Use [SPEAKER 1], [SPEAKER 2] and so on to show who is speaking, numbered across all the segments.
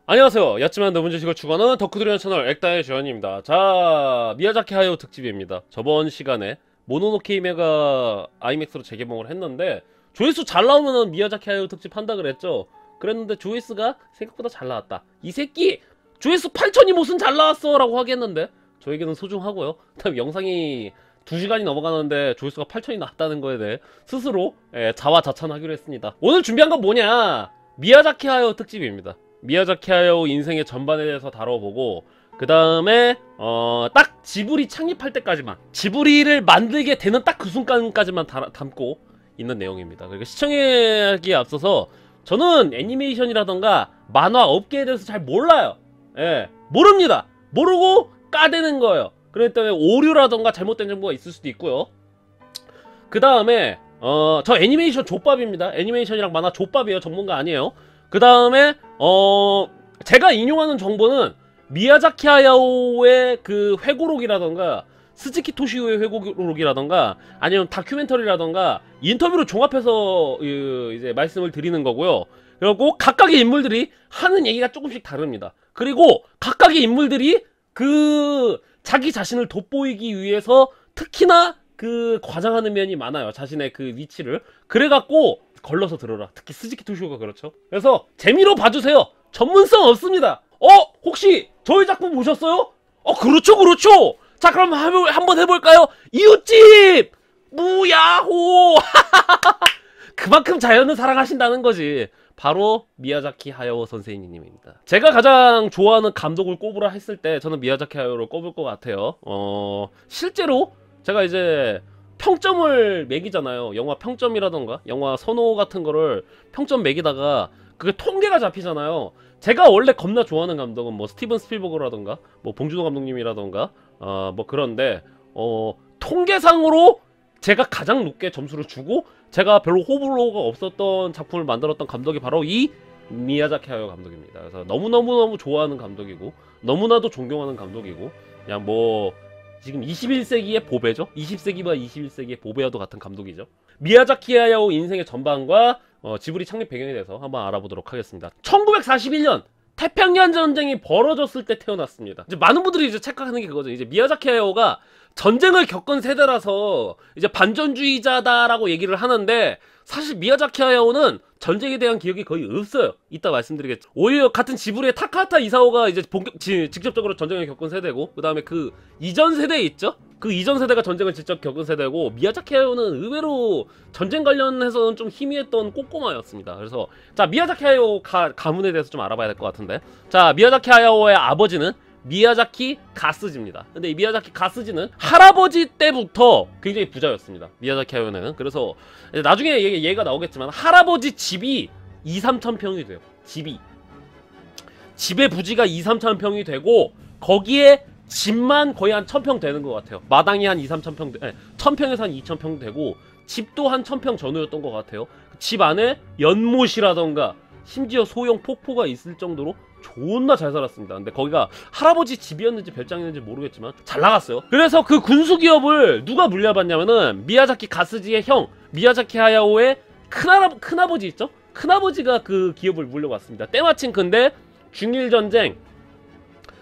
[SPEAKER 1] 안녕하세요. 야찌만 너문 지식을 추구하는 덕후들이라는 채널 액다의 주현입니다. 자, 미야자키 하야오 특집입니다. 저번 시간에 모노노케 히메가 아이맥스로 재개봉을 했는데 조회수 잘 나오면은 미야자키 하야오 특집 한다 그랬죠. 그랬는데 조회수가 생각보다 잘 나왔다. 이 새끼 조회수 8천이 무슨 잘 나왔어 라고 하겠는데 저에게는 소중하고요. 다음 영상이 2시간이 넘어가는데 조회수가 8천이 나왔다는 거에 대해 스스로 자화자찬하기로 했습니다. 오늘 준비한 건 뭐냐, 미야자키 하야오 특집입니다. 미야자키 하야오 인생의 전반에 대해서 다뤄보고, 그 다음에 딱 지브리 창립할 때까지만, 지브리를 만들게 되는 딱 그 순간까지만 담고 있는 내용입니다. 그러니까 시청하기에 앞서서 저는 애니메이션이라던가 만화 업계에 대해서 잘 몰라요. 모릅니다. 모르고 까대는 거예요. 그렇기 때문에 오류라던가 잘못된 정보가 있을 수도 있고요. 그 다음에 저 애니메이션 족밥입니다. 애니메이션이랑 만화 족밥이에요. 전문가 아니에요. 그 다음에 제가 인용하는 정보는 미야자키 하야오의 그 회고록이라던가 스즈키 토시오의 회고록이라던가 아니면 다큐멘터리라던가 인터뷰로 종합해서 이제 말씀을 드리는 거고요. 그리고 각각의 인물들이 하는 얘기가 조금씩 다릅니다. 그리고 각각의 인물들이 그 자기 자신을 돋보이기 위해서 특히나 그 과장하는 면이 많아요. 자신의 그 위치를. 그래갖고 걸러서 들어라. 특히 스즈키 토시오가 그렇죠. 그래서 재미로 봐주세요. 전문성 없습니다. 혹시 저희 작품 보셨어요? 그렇죠 그렇죠. 자, 그럼 한번 해볼까요? 이웃집 무야호. 그만큼 자연을 사랑하신다는 거지. 바로 미야자키 하야오 선생님입니다. 제가 가장 좋아하는 감독을 꼽으라 했을 때 저는 미야자키 하야오를 꼽을 것 같아요. 실제로 제가 이제 평점을 매기잖아요. 영화 평점이라던가 영화 선호 같은 거를 평점 매기다가 그게 통계가 잡히잖아요. 제가 원래 겁나 좋아하는 감독은 뭐 스티븐 스필버그라던가 뭐 봉준호 감독님이라던가 뭐 그런데 통계상으로 제가 가장 높게 점수를 주고 제가 별로 호불호가 없었던 작품을 만들었던 감독이 바로 이 미야자키 하야오 감독입니다. 그래서 너무너무 좋아하는 감독이고 너무나도 존경하는 감독이고 그냥 뭐 지금 21세기의 보배죠. 20세기와 21세기의 보배와도 같은 감독이죠. 미야자키 하야오 인생의 전반과 지브리 창립 배경에 대해서 한번 알아보도록 하겠습니다. 1941년 태평양 전쟁이 벌어졌을 때 태어났습니다. 이제 많은 분들이 이제 착각하는 게 그거죠. 이제 미야자키 하야오가 전쟁을 겪은 세대라서 이제 반전주의자다라고 얘기를 하는데 사실 미야자키 하야오는 전쟁에 대한 기억이 거의 없어요. 이따 말씀드리겠죠. 오히려 같은 지브리의 타카하타 이사오가 이제 직접적으로 전쟁을 겪은 세대고, 그 다음에 그 이전 세대에 있죠? 그 이전 세대가 전쟁을 직접 겪은 세대고, 미야자키 하야오는 의외로 전쟁 관련해서는 좀 희미했던 꼬꼬마였습니다. 그래서 자, 미야자키 하야오 가문에 대해서 좀 알아봐야 될 것 같은데, 자, 미야자키 하야오의 아버지는 미야자키 가스지입니다. 근데 이 미야자키 가스지는 할아버지 때부터 굉장히 부자였습니다. 미야자키 하야오는. 그래서 나중에 얘가 나오겠지만 할아버지 집이 2~3천 평이 돼요. 집의 부지가 2~3천 평이 되고 거기에 집만 거의 한 1000평 되는 것 같아요. 마당이 한 2~3천 평, 1000평에서 한 2000평 되고 집도 한 1000평 전후였던 것 같아요. 집 안에 연못이라던가 심지어 소형 폭포가 있을 정도로 존나 잘 살았습니다. 근데 거기가 할아버지 집이었는지 별장이었는지 모르겠지만 잘 나갔어요. 그래서 그 군수기업을 누가 물려받냐면은 미야자키 가스지의 형 미야자키 하야오의 큰아버지 있죠? 큰아버지가 그 기업을 물려왔습니다. 때마침 근데 중일전쟁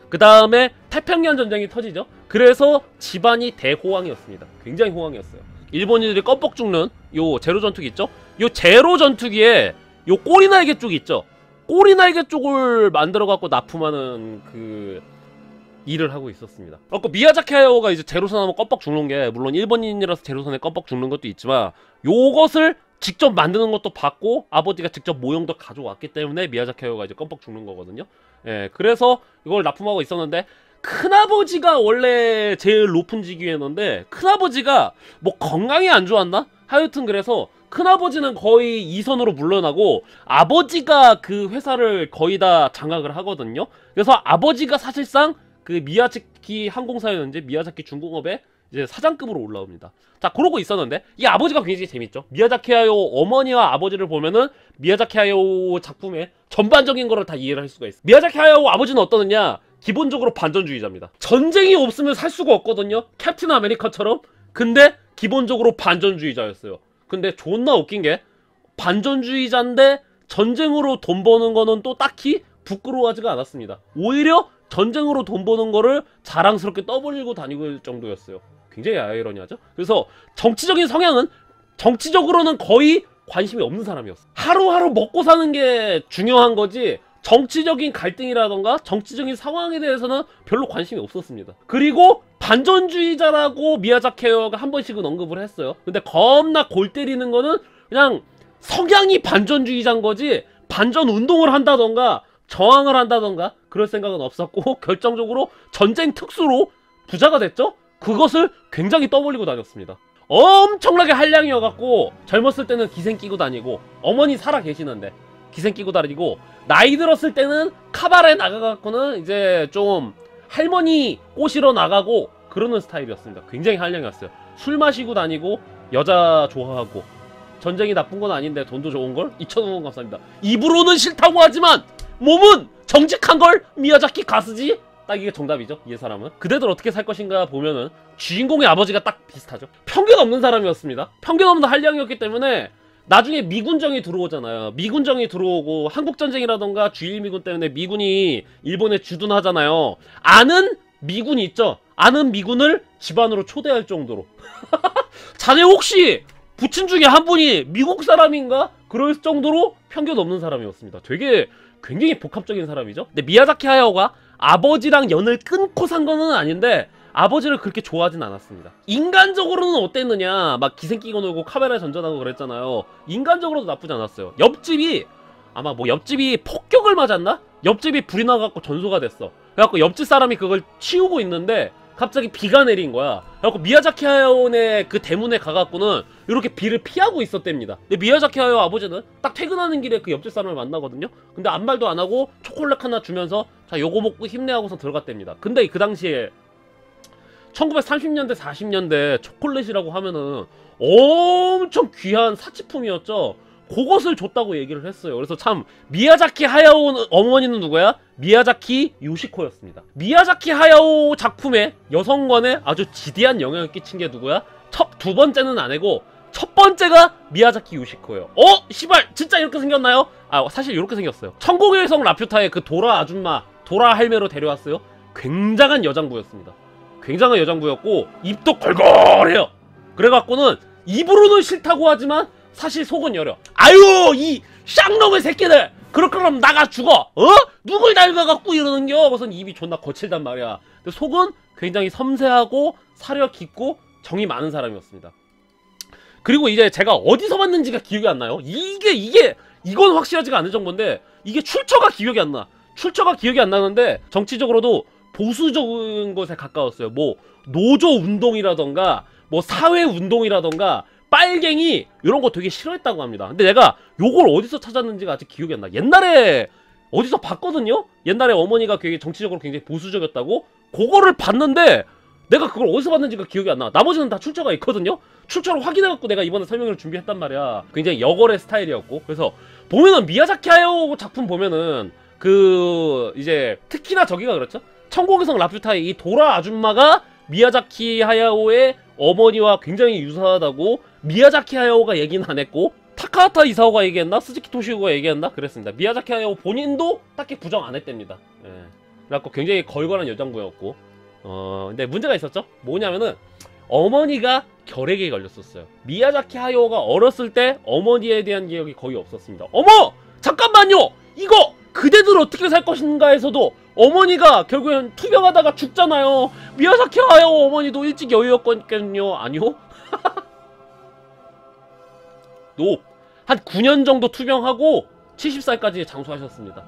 [SPEAKER 1] 그 다음에 태평양 전쟁이 터지죠. 그래서 집안이 대호황이었습니다. 굉장히 호황이었어요. 일본인들이 껌뻑 죽는 요 제로 전투기 있죠? 요 제로 전투기에 요 꼬리 날개 쪽 있죠? 꼬리 날개 쪽을 만들어갖고 납품하는 그 일을 하고 있었습니다. 미야자키 하야오가 이제 제로선 하면 껌뻑 죽는 게, 물론 일본인이라서 제로선에 껌뻑 죽는 것도 있지만 요것을 직접 만드는 것도 봤고 아버지가 직접 모형도 가져왔기 때문에 미야자키 하야오가 이제 껌뻑 죽는 거거든요. 그래서 이걸 납품하고 있었는데 큰아버지가 원래 제일 높은 직위였는데 큰아버지가 뭐 건강이 안 좋았나? 하여튼 그래서 큰아버지는 거의 이선으로 물러나고 아버지가 그 회사를 거의 다 장악을 하거든요. 그래서 아버지가 사실상 그 미야자키 항공사였는지 미야자키 중공업의 이제 사장급으로 올라옵니다. 자, 그러고 있었는데 이 아버지가 굉장히 재밌죠. 미야자키 하야오 어머니와 아버지를 보면은 미야자키 하야오 작품의 전반적인 거를 다 이해를 할 수가 있어요. 미야자키 하야오 아버지는 어떠느냐? 기본적으로 반전주의자입니다. 전쟁이 없으면 살 수가 없거든요. 캡틴 아메리카처럼. 근데 기본적으로 반전주의자였어요. 근데 존나 웃긴 게 반전주의자인데 전쟁으로 돈 버는 거는 또 딱히 부끄러워하지가 않았습니다. 오히려 전쟁으로 돈 버는 거를 자랑스럽게 떠벌리고 다니고 정도였어요. 굉장히 아이러니하죠. 그래서 정치적인 성향은 정치적으로는 거의 관심이 없는 사람이었어. 하루하루 먹고 사는 게 중요한 거지 정치적인 갈등이라던가 정치적인 상황에 대해서는 별로 관심이 없었습니다. 그리고 반전주의자라고 미야자키 하야오가 한 번씩은 언급을 했어요. 근데 겁나 골 때리는 거는 그냥 성향이 반전주의자인 거지 반전 운동을 한다던가 저항을 한다던가 그럴 생각은 없었고 결정적으로 전쟁 특수로 부자가 됐죠? 그것을 굉장히 떠벌리고 다녔습니다. 엄청나게 한량이어갖고 젊었을 때는 기생 끼고 다니고 어머니 살아 계시는데 기생 끼고 다니고 나이 들었을 때는 카바레 나가갖고는 이제 좀 할머니 꼬시러 나가고 그러는 스타일이었습니다. 굉장히 한량이었어요. 술 마시고 다니고 여자 좋아하고 전쟁이 나쁜 건 아닌데 돈도 좋은걸? 2,000원 감사합니다. 입으로는 싫다고 하지만 몸은 정직한 걸 미야자키 가스지? 딱 이게 정답이죠. 이 사람은. 그대들 어떻게 살 것인가 보면은 주인공의 아버지가 딱 비슷하죠. 편견 없는 사람이었습니다. 편견 없는 한량이었기 때문에 나중에 미군정이 들어오잖아요. 미군정이 들어오고 한국전쟁이라던가 주일미군 때문에 미군이 일본에 주둔하잖아요. 아는 미군이 있죠. 아는 미군을 집안으로 초대할 정도로 자네 혹시 부친 중에 한 분이 미국 사람인가? 그럴 정도로 편견 없는 사람이었습니다. 되게 굉장히 복합적인 사람이죠. 근데 미야자키 하야오가 아버지랑 연을 끊고 산 거는 아닌데 아버지를 그렇게 좋아하진 않았습니다. 인간적으로는 어땠느냐, 막 기생 끼고 놀고 카메라 전전하고 그랬잖아요. 인간적으로도 나쁘지 않았어요. 옆집이 아마 뭐 옆집이 폭격을 맞았나? 옆집이 불이 나갖고 전소가 됐어. 그래갖고 옆집 사람이 그걸 치우고 있는데 갑자기 비가 내린 거야. 그래갖고 미야자키 하야오네 그 대문에 가갖고는 이렇게 비를 피하고 있었답니다. 근데 미야자키 하야오 아버지는 딱 퇴근하는 길에 그 옆집 사람을 만나거든요. 근데 아무 말도 안 하고 초콜릿 하나 주면서 자 요거 먹고 힘내 하고서 들어갔답니다. 근데 그 당시에 1930년대 40년대 초콜릿이라고 하면은 엄청 귀한 사치품이었죠. 그것을 줬다고 얘기를 했어요. 그래서 참 미야자키 하야오 어머니는 누구야? 미야자키 요시코였습니다. 미야자키 하야오 작품에 여성관에 아주 지대한 영향을 끼친 게 누구야? 두 번째는 아니고 첫 번째가 미야자키 요시코예요. 시발 진짜 이렇게 생겼나요? 아 사실 이렇게 생겼어요. 천공의 성 라퓨타의 그 도라 아줌마 도라 할매로 데려왔어요. 굉장한 여장부였습니다. 굉장한 여장부였고 입도 걸걸해요. 그래갖고는 입으로는 싫다고 하지만 사실 속은 여려. 아유 이 쌍놈의 새끼들 그럴 거면 나가 죽어. 누굴 닮아갖고 이러는겨. 무슨 입이 존나 거칠단 말이야. 근데 속은 굉장히 섬세하고 사려 깊고 정이 많은 사람이었습니다. 그리고 이제 제가 어디서 봤는지가 기억이 안 나요. 이건 확실하지가 않은 정보인데 이게 출처가 기억이 안 나. 출처가 기억이 안 나는데 정치적으로도 보수적인 것에 가까웠어요. 뭐 노조 운동이라던가 뭐 사회 운동이라던가 빨갱이 이런 거 되게 싫어했다고 합니다. 근데 내가 요걸 어디서 찾았는지가 아직 기억이 안 나. 옛날에 어디서 봤거든요. 옛날에 어머니가 되게 정치적으로 굉장히 보수적이었다고 그거를 봤는데 내가 그걸 어디서 봤는지가 기억이 안 나. 나머지는 다 출처가 있거든요. 출처를 확인해갖고 내가 이번에 설명을 준비했단 말이야. 굉장히 여걸의 스타일이었고 그래서 보면은 미야자키 하야오 작품 보면은 그 이제 특히나 저기가 그렇죠. 천공의 성 라퓨타의 이 도라 아줌마가 미야자키 하야오의 어머니와 굉장히 유사하다고 미야자키 하야오가 얘기는 안 했고 타카하타 이사오가 얘기했나? 스즈키 토시오가 얘기했나? 그랬습니다. 미야자키 하야오 본인도 딱히 부정 안 했답니다. 예. 그래갖고 굉장히 걸걸한 여장부였고 근데 문제가 있었죠? 뭐냐면은 어머니가 결핵에 걸렸었어요. 미야자키 하야오가 어렸을 때 어머니에 대한 기억이 거의 없었습니다. 어머! 잠깐만요! 이거! 그대들 어떻게 살 것인가에서도 어머니가 결국엔 투병하다가 죽잖아요. 미야자키 하야오 어머니도 일찍 여유였거든요. 아니요? 한 9년 정도 투병하고 70살까지 장수하셨습니다.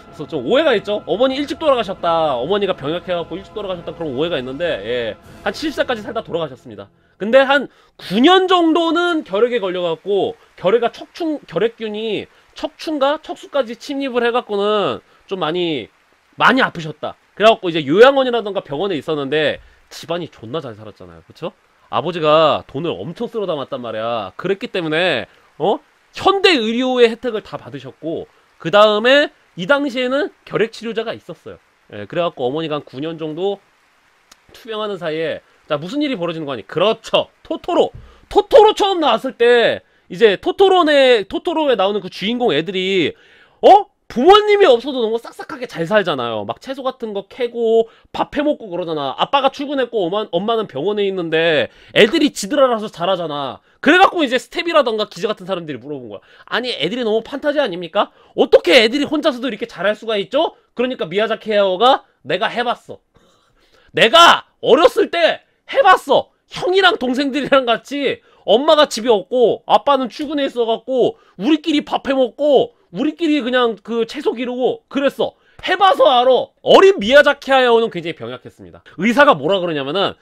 [SPEAKER 1] 그래서 좀 오해가 있죠. 어머니 일찍 돌아가셨다. 어머니가 병약해갖고 일찍 돌아가셨다. 그런 오해가 있는데 예. 한 70살까지 살다 돌아가셨습니다. 근데 한 9년 정도는 결핵에 걸려갖고 결핵균이 척추인가 척수까지 침입을 해갖고는 좀 많이 아프셨다. 그래갖고 이제 요양원이라던가 병원에 있었는데 집안이 존나 잘 살았잖아요. 그쵸? 아버지가 돈을 엄청 쓸어 담았단 말이야. 그랬기 때문에 현대 의료의 혜택을 다 받으셨고 그 다음에 이 당시에는 결핵 치료자가 있었어요. 예, 그래갖고 어머니가 한 9년 정도 투병하는 사이에 자 무슨 일이 벌어지는 거 아니? 그렇죠. 토토로 처음 나왔을 때 이제 토토로에 나오는 그 주인공 애들이 부모님이 없어도 너무 싹싹하게 잘 살잖아요. 막 채소 같은 거 캐고 밥 해먹고 그러잖아. 아빠가 출근했고 엄마는 병원에 있는데 애들이 지들 알아서 잘하잖아. 그래갖고 이제 스텝이라던가 기자 같은 사람들이 물어본 거야. 아니 애들이 너무 판타지 아닙니까? 어떻게 애들이 혼자서도 이렇게 잘할 수가 있죠? 그러니까 미야자키 하야오가 내가 해봤어. 내가 어렸을 때 해봤어. 형이랑 동생들이랑 같이 엄마가 집에 없고 아빠는 출근해 있어갖고 우리끼리 밥 해먹고 우리끼리 그냥 그 채소 기르고 그랬어. 해봐서 알아. 어린 미야자키 하야오는 굉장히 병약했습니다. 의사가 뭐라 그러냐면은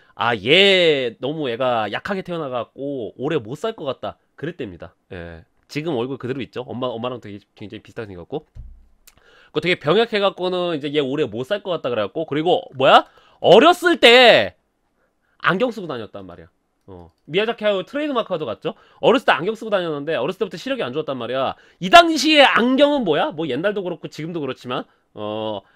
[SPEAKER 1] 얘 너무 애가 약하게 태어나갖고 오래 못 살 것 같다 그랬답니다. 예. 지금 얼굴 그대로 있죠. 엄마랑 되게 굉장히 비슷하게 생겼고 그 되게 병약해갖고는 이제 얘 오래 못 살 것 같다 그래갖고 그리고 뭐야? 어렸을 때 안경 쓰고 다녔단 말이야. 미야자키 하야오 트레이드마크도 같죠? 어렸을 때 안경 쓰고 다녔는데 어렸을 때부터 시력이 안 좋았단 말이야. 이 당시에 안경은 뭐야? 뭐 옛날도 그렇고 지금도 그렇지만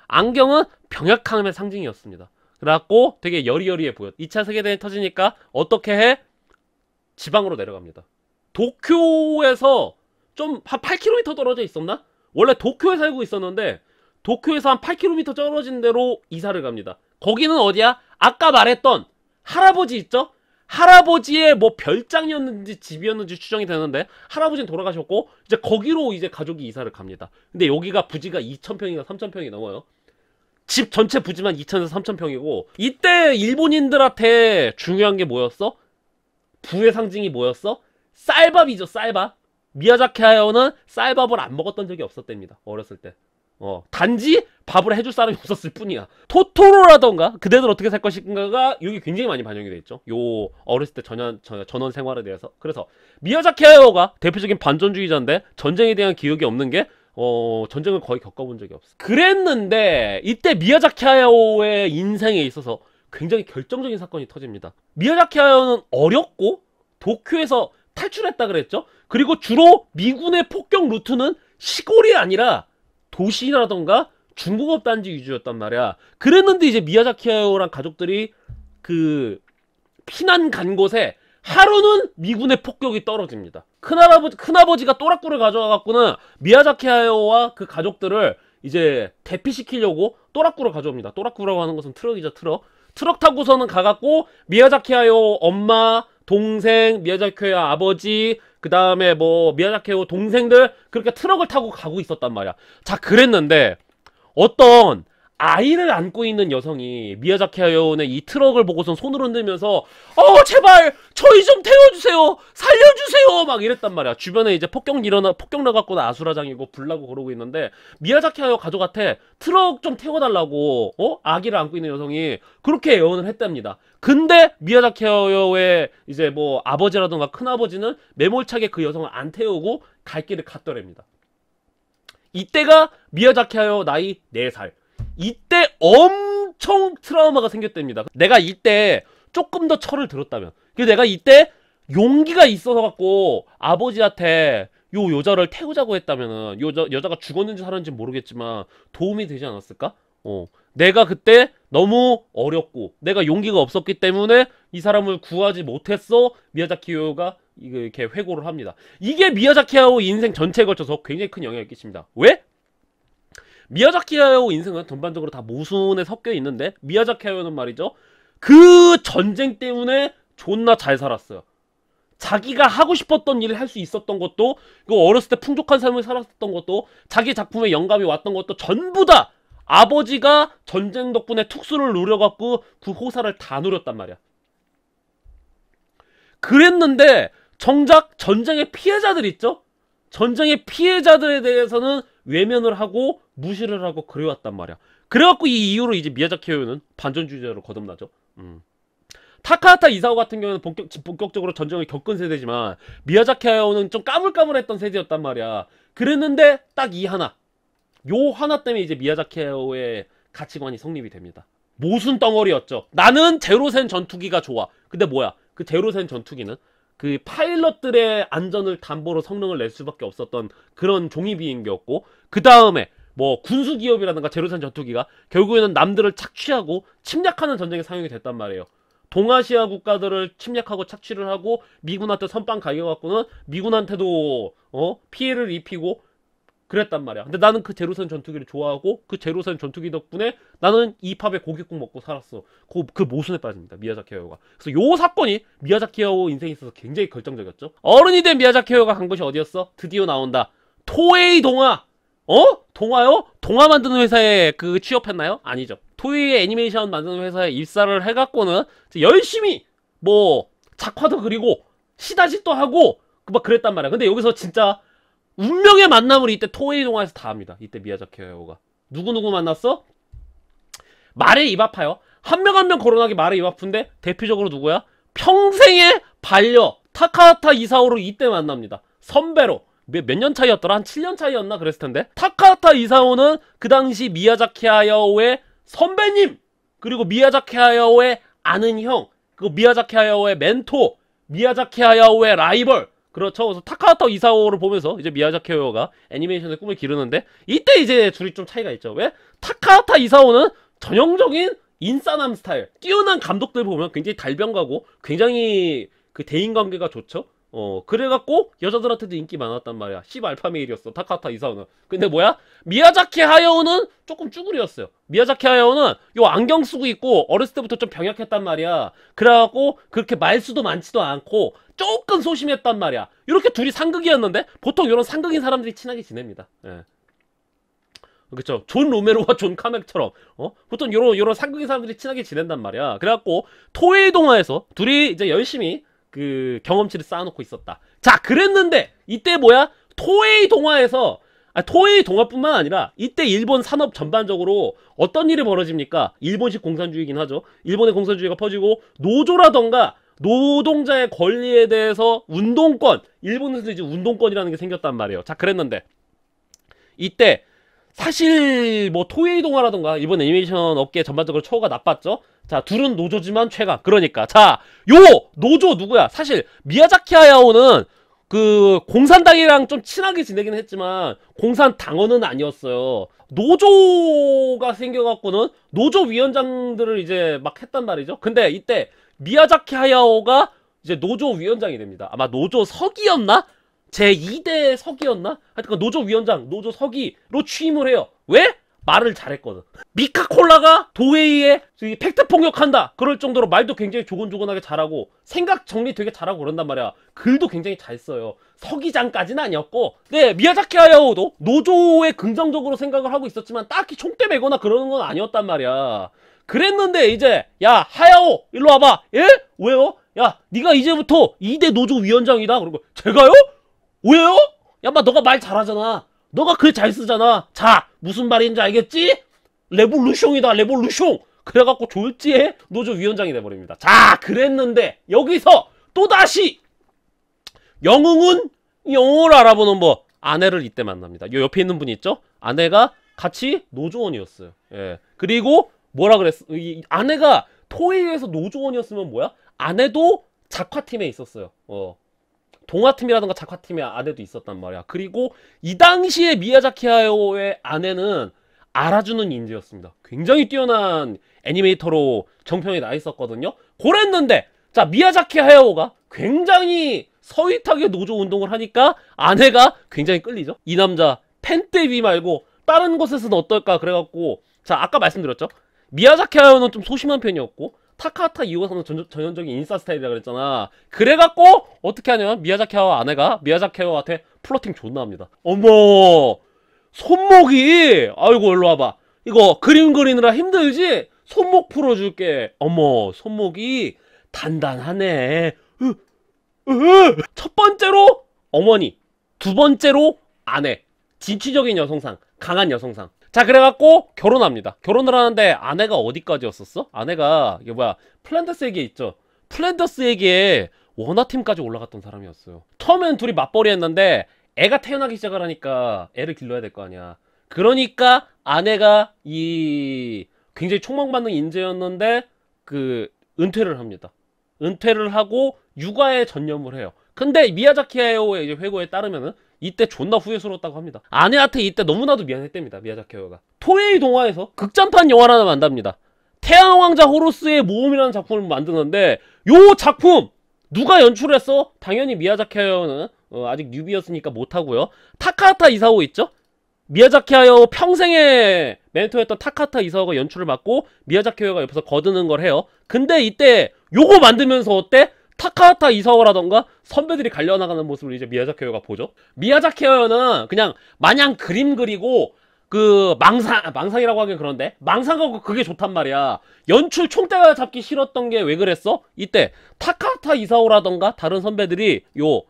[SPEAKER 1] 안경은 병약함의 상징이었습니다. 그래갖고 되게 여리여리해 보여. 2차 세계대전이 터지니까 어떻게 해? 지방으로 내려갑니다. 도쿄에서 좀 한 8km 떨어져 있었나? 원래 도쿄에 살고 있었는데 도쿄에서 한 8km 떨어진 데로 이사를 갑니다. 거기는 어디야? 아까 말했던 할아버지 있죠? 할아버지의 뭐 별장이었는지 집이었는지 추정이 되는데 할아버지는 돌아가셨고 이제 거기로 이제 가족이 이사를 갑니다. 근데 여기가 부지가 2,000평인가 3,000평이 넘어요. 집 전체 부지만 2,000에서 3,000평이고 이때 일본인들한테 중요한 게 뭐였어? 부의 상징이 뭐였어? 쌀밥이죠. 쌀밥. 미야자키 하야오는 쌀밥을 안 먹었던 적이 없었답니다. 어렸을 때. 단지 밥을 해줄 사람이 없었을 뿐이야. 토토로라던가 그대들 어떻게 살 것인가가 여기 굉장히 많이 반영이 돼 있죠. 요 어렸을 때 전원 생활에 대해서. 그래서 미야자키 하야오가 대표적인 반전주의자인데 전쟁에 대한 기억이 없는 게 전쟁을 거의 겪어본 적이 없어. 그랬는데 이때 미야자키 하야오의 인생에 있어서 굉장히 결정적인 사건이 터집니다. 미야자키 하야오는 어렸고 도쿄에서 탈출했다 그랬죠. 그리고 주로 미군의 폭격 루트는 시골이 아니라 도시라던가 중공업 단지 위주였단 말이야. 그랬는데 이제 미야자키 하야오랑 가족들이 그 피난 간 곳에 하루는 미군의 폭격이 떨어집니다. 큰아버지가 또라꾸를 가져와 갖고는 미야자키 하야오와 그 가족들을 이제 대피시키려고 또라꾸를 가져옵니다. 또라꾸라고 하는 것은 트럭이죠. 트럭 타고서는 가갖고 미야자키 하야오 엄마, 동생, 미야자키 하야오 아버지, 그 다음에 뭐 미야자키 하야오 동생들 그렇게 트럭을 타고 가고 있었단 말이야. 자, 그랬는데 어떤 아이를 안고 있는 여성이 미야자키 하야오의 이 트럭을 보고선 손을 흔들면서 제발 저희 좀 태워주세요, 살려주세요 막 이랬단 말이야. 주변에 이제 폭격 나갖고 아수라장이고 불나고 그러고 있는데 미야자키 하야오 가족한테 트럭 좀 태워달라고 아기를 안고 있는 여성이 그렇게 애원을 했답니다. 근데 미야자키 하야오의 이제 뭐 아버지라던가 큰아버지는 매몰차게 그 여성을 안 태우고 갈 길을 갔더랍니다. 이때가 미야자키 하야오 나이 4살. 이때 엄청 트라우마가 생겼답니다. 내가 이때 조금 더 철을 들었다면, 내가 이때 용기가 있어서 갖고 아버지한테 요 여자를 태우자고 했다면은 여자가 죽었는지 살았는지 모르겠지만 도움이 되지 않았을까? 내가 그때 너무 어렸고 내가 용기가 없었기 때문에 이 사람을 구하지 못했어. 미야자키 하야오가 이렇게 회고를 합니다. 이게 미야자키 하야오 인생 전체에 걸쳐서 굉장히 큰 영향을 끼칩니다. 왜? 미야자키 하야오 인생은 전반적으로 다 모순에 섞여 있는데 미야자키 하야오는 말이죠, 그 전쟁 때문에 존나 잘 살았어요. 자기가 하고 싶었던 일을 할 수 있었던 것도, 그 어렸을 때 풍족한 삶을 살았던 것도, 자기 작품에 영감이 왔던 것도 전부 다 아버지가 전쟁 덕분에 특수를 누려갖고 그 호사를 다 누렸단 말이야. 그랬는데 정작 전쟁의 피해자들 있죠? 전쟁의 피해자들에 대해서는 외면을 하고 무시를 하고 그래왔단 말이야. 그래갖고 이 이후로 이제 미야자키 하야오는 반전주의자로 거듭나죠. 타카하타 이사오 같은 경우는 본격적으로 전쟁을 겪은 세대지만 미야자키 하야오는 좀 까물까물했던 세대였단 말이야. 그랬는데 딱 이 하나, 요 하나 때문에 이제 미야자키 하야오의 가치관이 성립이 됩니다. 모순 덩어리였죠. 나는 제로센 전투기가 좋아. 근데 뭐야, 그 제로센 전투기는 그 파일럿들의 안전을 담보로 성능을 낼 수밖에 없었던 그런 종이 비행기였고, 그 다음에 뭐 군수기업이라든가 제로센 전투기가 결국에는 남들을 착취하고 침략하는 전쟁에 사용이 됐단 말이에요. 동아시아 국가들을 침략하고 착취를 하고 미군한테 선빵 가겨갖고는 미군한테도 피해를 입히고 그랬단 말이야. 근데 나는 그 제로선 전투기를 좋아하고 그 제로선 전투기 덕분에 나는 이 팝에 고깃국 먹고 살았어. 그 모순에 빠집니다. 미야자키 하야오가. 그래서 요 사건이 미야자키 하야오 인생에 있어서 굉장히 결정적이었죠. 어른이 된 미야자키 하야오가 간 곳이 어디였어? 드디어 나온다. 토에이 동화. 동화요? 동화 만드는 회사에 그 취업했나요? 아니죠. 토에이 애니메이션 만드는 회사에 입사를 해갖고는 열심히 뭐 작화도 그리고 시다짓도 하고 막 그랬단 말이야. 근데 여기서 진짜 운명의 만남을 이때 토에이 동화에서 다 합니다. 이때 미야자키 하야오가 누구 만났어? 말에 입 아파요. 한 명 한 명 거론하기 말에 입 아픈데 대표적으로 누구야? 평생의 반려 타카하타 이사오를 이때 만납니다. 선배로 몇 년 차이였더라? 한 7년 차이였나? 그랬을 텐데 타카하타 이사오는 그 당시 미야자키 하야오의 선배님, 그리고 미야자키 하야오의 아는 형, 그리고 미야자키 하야오의 멘토, 미야자키 하야오의 라이벌. 그렇죠. 그래서 타카하타 이사오를 보면서 이제 미야자키 하야오가 애니메이션의 꿈을 기르는데 이때 이제 둘이 좀 차이가 있죠. 왜? 타카하타 이사오는 전형적인 인싸남 스타일, 뛰어난 감독들 보면 굉장히 달변가고 굉장히 그 대인관계가 좋죠. 그래갖고 여자들한테도 인기 많았단 말이야. 10 알파메일이었어 타카하타 이사오는. 근데 뭐야? 미야자키 하야오는 조금 쭈구리였어요. 미야자키 하야오는 요 안경 쓰고 있고 어렸을 때부터 좀 병약했단 말이야. 그래갖고 그렇게 말수도 많지도 않고 조금 소심했단 말이야. 이렇게 둘이 상극이었는데 보통 이런 상극인 사람들이 친하게 지냅니다. 예. 그쵸. 존 로메로와 존 카맥처럼 보통 요런 상극인 사람들이 친하게 지낸단 말이야. 그래갖고 토에이 동화에서 둘이 이제 열심히 그 경험치를 쌓아놓고 있었다. 자, 그랬는데 이때 뭐야? 토에이 동화에서 토에이 동화뿐만 아니라 이때 일본 산업 전반적으로 어떤 일이 벌어집니까? 일본식 공산주의긴 하죠. 일본의 공산주의가 퍼지고 노조라던가 노동자의 권리에 대해서 운동권, 일본에서 이제 운동권이라는 게 생겼단 말이에요. 자, 그랬는데 이때 사실 뭐 토에이 동화라던가 일본 애니메이션 업계 전반적으로 처우가 나빴죠. 자, 둘은 노조지만 최강. 그러니까 자, 요 노조 누구야? 사실 미야자키 하야오는 그 공산당이랑 좀 친하게 지내긴 했지만 공산당원은 아니었어요. 노조가 생겨갖고는 노조 위원장들을 이제 막 했단 말이죠. 근데 이때 미야자키 하야오가 이제 노조 위원장이 됩니다. 아마 노조 서기였나? 제2대 서기였나? 하여튼 노조 위원장, 노조 서기로 취임을 해요. 왜? 말을 잘했거든. 미카콜라가 도웨이에 팩트 폭력한다 그럴 정도로 말도 굉장히 조곤조곤하게 잘하고 생각 정리 되게 잘하고 그런단 말이야. 글도 굉장히 잘 써요. 서기장까지는 아니었고, 네, 미야자키 하야오도 노조에 긍정적으로 생각을 하고 있었지만 딱히 총대 메거나 그러는 건 아니었단 말이야. 그랬는데 이제 야 하야오 일로 와봐. 예? 왜요? 야 네가 이제부터 2대 노조 위원장이다. 그러고 제가요? 왜요? 야 마 너가 말 잘하잖아. 너가 글 잘 쓰잖아. 자, 무슨 말인지 알겠지? 레볼루숑이다, 레볼루숑. 그래갖고 졸지에 노조 위원장이 돼버립니다. 자, 그랬는데 여기서 또다시 영웅은 영웅을 알아보는 뭐 아내를 이때 만납니다. 요 옆에 있는 분이 있죠? 아내가 같이 노조원이었어요. 예. 그리고 뭐라 그랬어? 이 아내가 토에이에서 노조원이었으면 뭐야? 아내도 작화팀에 있었어요. 동화팀이라던가 작화팀에 아내도 있었단 말이야. 그리고 이 당시에 미야자키 하야오의 아내는 알아주는 인재였습니다. 굉장히 뛰어난 애니메이터로 정평에 나 있었거든요. 그랬는데 자, 미야자키 하야오가 굉장히 서윗하게 노조 운동을 하니까 아내가 굉장히 끌리죠. 이 남자 펜떼비 말고 다른 곳에서는 어떨까 그래갖고, 자, 아까 말씀드렸죠. 미야자키 하야오는 좀 소심한 편이었고 타카하타 이오사는 전형적인 인싸 스타일이라 그랬잖아. 그래갖고 어떻게 하냐면 미야자키 하야오 아내가 미야자키 하야오한테 플러팅 존나 합니다. 어머, 손목이, 아이고 일로 와봐. 이거 그림 그리느라 힘들지? 손목 풀어줄게. 어머, 손목이 단단하네. 첫 번째로 어머니, 두 번째로 아내. 진취적인 여성상, 강한 여성상. 자, 그래갖고 결혼합니다. 결혼을 하는데 아내가 어디까지였었어? 아내가 이게 뭐야, 플랜더스에게 있죠. 플랜더스에게 원화팀까지 올라갔던 사람이었어요. 처음엔 둘이 맞벌이 했는데 애가 태어나기 시작을 하니까 애를 길러야 될 거 아니야. 그러니까 아내가 이 굉장히 촉망받는 인재였는데 그 은퇴를 합니다. 은퇴를 하고 육아에 전념을 해요. 근데 미야자키 하야오의 이제 회고에 따르면은 이때 존나 후회스러웠다고 합니다. 아내한테 이때 너무나도 미안했답니다. 미야자키 하야오가. 토에이 동화에서 극장판 영화를 하나 만듭니다. 태양왕자 호루스의 모험이라는 작품을 만드는데 요 작품 누가 연출했어? 당연히 미야자키 하야오는 아직 뉴비였으니까 못하고요. 타카하타 이사오 있죠? 미야자키 하야오 평생의 멘토였던 타카하타 이사오가 연출을 맡고 미야자키 하야오가 옆에서 거드는 걸 해요. 근데 이때 요거 만들면서 어때? 타카하타 이사오라던가 선배들이 갈려나가는 모습을 이제 미야자키 하야오가 보죠. 미야자키 하야오는 그냥 마냥 그림 그리고 그 망상이라고 하긴 그런데 망상하고 그게 좋단 말이야. 연출 총대가 잡기 싫었던 게 왜 그랬어? 이때 타카하타 이사오라던가 다른 선배들이 요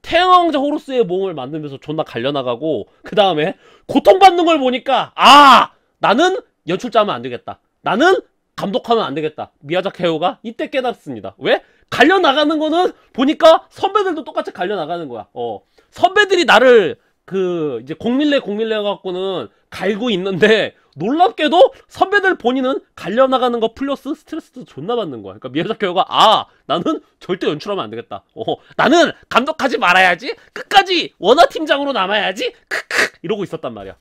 [SPEAKER 1] 태양왕자 호루스의 모험을 만들면서 존나 갈려나가고 그 다음에 고통받는 걸 보니까 나는 연출자면 안 되겠다. 나는 감독하면 안 되겠다. 미야자키 하야오가 이때 깨닫습니다. 왜? 갈려나가는 거는 보니까 선배들도 똑같이 갈려나가는 거야. 선배들이 나를 이제 공밀레 갖고는 갈고 있는데 놀랍게도 선배들 본인은 갈려나가는 거 플러스 스트레스도 존나 받는 거야. 그러니까 미야자키 하야오가 나는 절대 연출하면 안 되겠다. 나는 감독하지 말아야지. 끝까지 원화팀장으로 남아야지. 크크 이러고 있었단 말이야.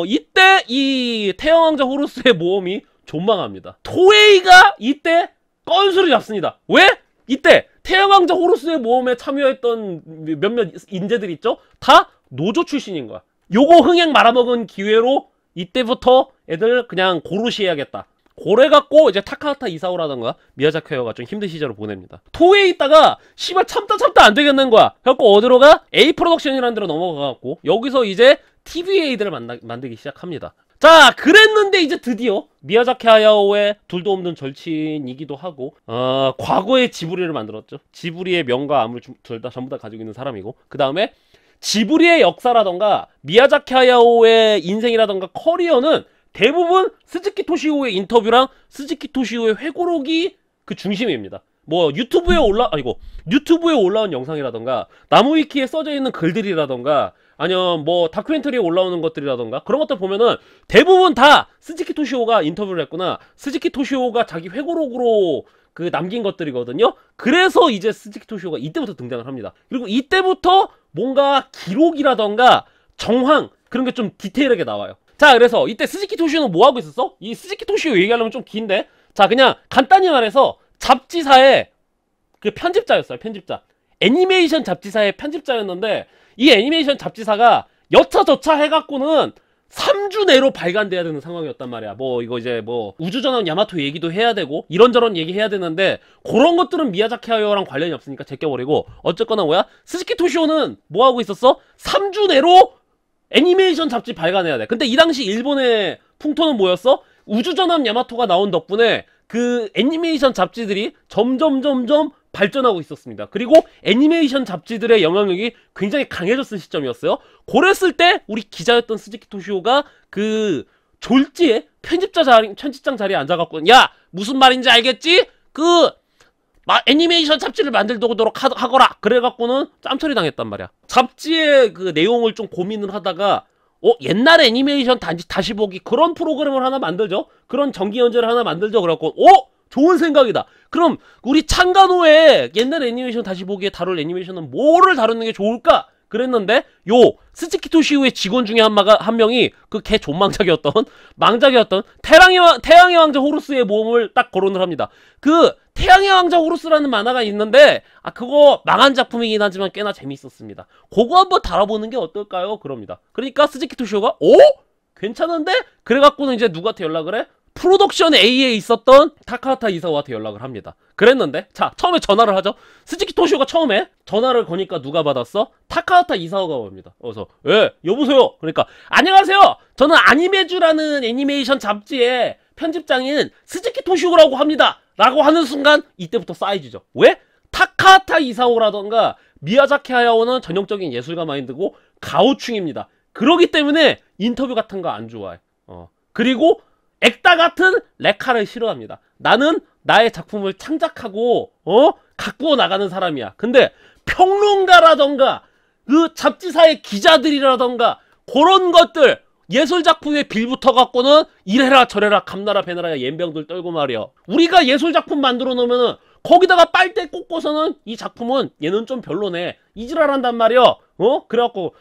[SPEAKER 1] 이때 이 태양왕자 호루스의 모험이 존망합니다. 토에이가 이때 건수를 잡습니다. 왜? 이때 태양왕자 호루스의 모험에 참여했던 몇몇 인재들 있죠? 다 노조 출신인 거야. 요거 흥행 말아먹은 기회로 이때부터 애들 그냥 고루시 해야겠다. 고래갖고 이제 타카하타 이사오라던가 미야자키 하야오가 좀 힘든 시절을 보냅니다. 토에 있다가 씨발 참다 안 되겠는 거야. 그래갖고 어디로 가? A 프로덕션이라는 데로 넘어가갖고 여기서 이제 TVA들을 만들기 시작합니다. 자, 그랬는데 이제 드디어 미야자키 하야오의 둘도 없는 절친이기도 하고 과거의 지브리를 만들었죠. 지브리의 명과 암을 전부 다 가지고 있는 사람이고 그 다음에 지브리의 역사라던가 미야자키 하야오의 인생이라던가 커리어는 대부분 스즈키 토시오의 인터뷰랑 스즈키 토시오의 회고록이 그 중심입니다. 뭐 유튜브에 올라온 영상이라던가 나무위키에 써져 있는 글들이라던가 아니면 뭐 다큐멘터리에 올라오는 것들이라던가 그런 것들 보면은 대부분 다 스즈키 토시오가 인터뷰를 했구나. 스즈키 토시오가 자기 회고록으로 남긴 것들이거든요. 그래서 이제 스즈키 토시오가 이때부터 등장을 합니다. 그리고 이때부터 뭔가 기록이라던가 정황 그런 게 좀 디테일하게 나와요. 자, 그래서 이때 스즈키 토시오는 뭐 하고 있었어? 이 스즈키 토시오 얘기하려면 좀 긴데 자, 그냥 간단히 말해서 잡지사의 그 편집자였어요. 편집자. 애니메이션 잡지사의 편집자였는데 이 애니메이션 잡지사가 여차저차 해갖고는 3주 내로 발간돼야 되는 상황이었단 말이야. 뭐 이거 이제 뭐 우주전함 야마토 얘기도 해야 되고 이런저런 얘기 해야 되는데 그런 것들은 미야자키 하야오랑 관련이 없으니까 제껴버리고 어쨌거나 뭐야? 스즈키 토시오는 뭐 하고 있었어? 3주 내로 애니메이션 잡지 발간해야 돼. 근데 이 당시 일본의 풍토는 뭐였어? 우주전함 야마토가 나온 덕분에 그 애니메이션 잡지들이 점점 발전하고 있었습니다. 그리고 애니메이션 잡지들의 영향력이 굉장히 강해졌을 시점이었어요. 그랬을 때 우리 기자였던 스즈키 토시오가 그 졸지에 편집장 자리에 앉아갖고 야 무슨 말인지 알겠지? 애니메이션 잡지를 만들도록 하거라. 그래갖고는 짬처리 당했단 말이야. 잡지의 그 내용을 좀 고민을 하다가 옛날 애니메이션 다시 보기 그런 프로그램을 하나 만들죠. 그런 정기 연재를 하나 만들죠. 그래갖고 좋은 생각이다. 그럼 우리 창간호의 옛날 애니메이션 다시 보기에 다룰 애니메이션은 뭐를 다루는 게 좋을까? 그랬는데 스즈키 토시오의 직원 중에 한 명이 그 개 존망작이었던 태양의 왕자 호루스의 모험을 딱 거론을 합니다. 그 태양의 왕자 호루스라는 만화가 있는데 그거 망한 작품이긴 하지만 꽤나 재밌었습니다. 그거 한번 다뤄보는 게 어떨까요? 그럽니다. 그러니까 스즈키 토시오가 괜찮은데? 그래갖고는 이제 누구한테 연락을 해? 프로덕션 A에 있었던 타카하타 이사오한테 연락을 합니다. 그랬는데 자 처음에 전화를 하죠. 스즈키 토시오가 처음에 전화를 거니까 누가 받았어? 타카하타 이사오가 옵니다. 그래서 여보세요? 그러니까 안녕하세요. 저는 아니메주라는 애니메이션 잡지의 편집장인 스즈키 토시오라고 합니다. 라고 하는 순간 이때부터 쌓이지죠. 왜? 타카하타 이사오라던가 미야자키 하야오는 전형적인 예술가 마인드고 가오충입니다. 그러기 때문에 인터뷰 같은 거 안 좋아해. 그리고 액다 같은 레카를 싫어합니다. 나는 나의 작품을 창작하고 가꾸어 나가는 사람이야. 근데 평론가라던가 그 잡지사의 기자들이라던가 그런 것들 예술작품에 빌붙어 갖고는 이래라 저래라 감나라 배나라 옌병들 떨고 말이야. 우리가 예술작품 만들어 놓으면은 거기다가 빨대 꽂고서는 이 작품은 얘는 좀 별로네 이지랄한단 말이야. 그래갖고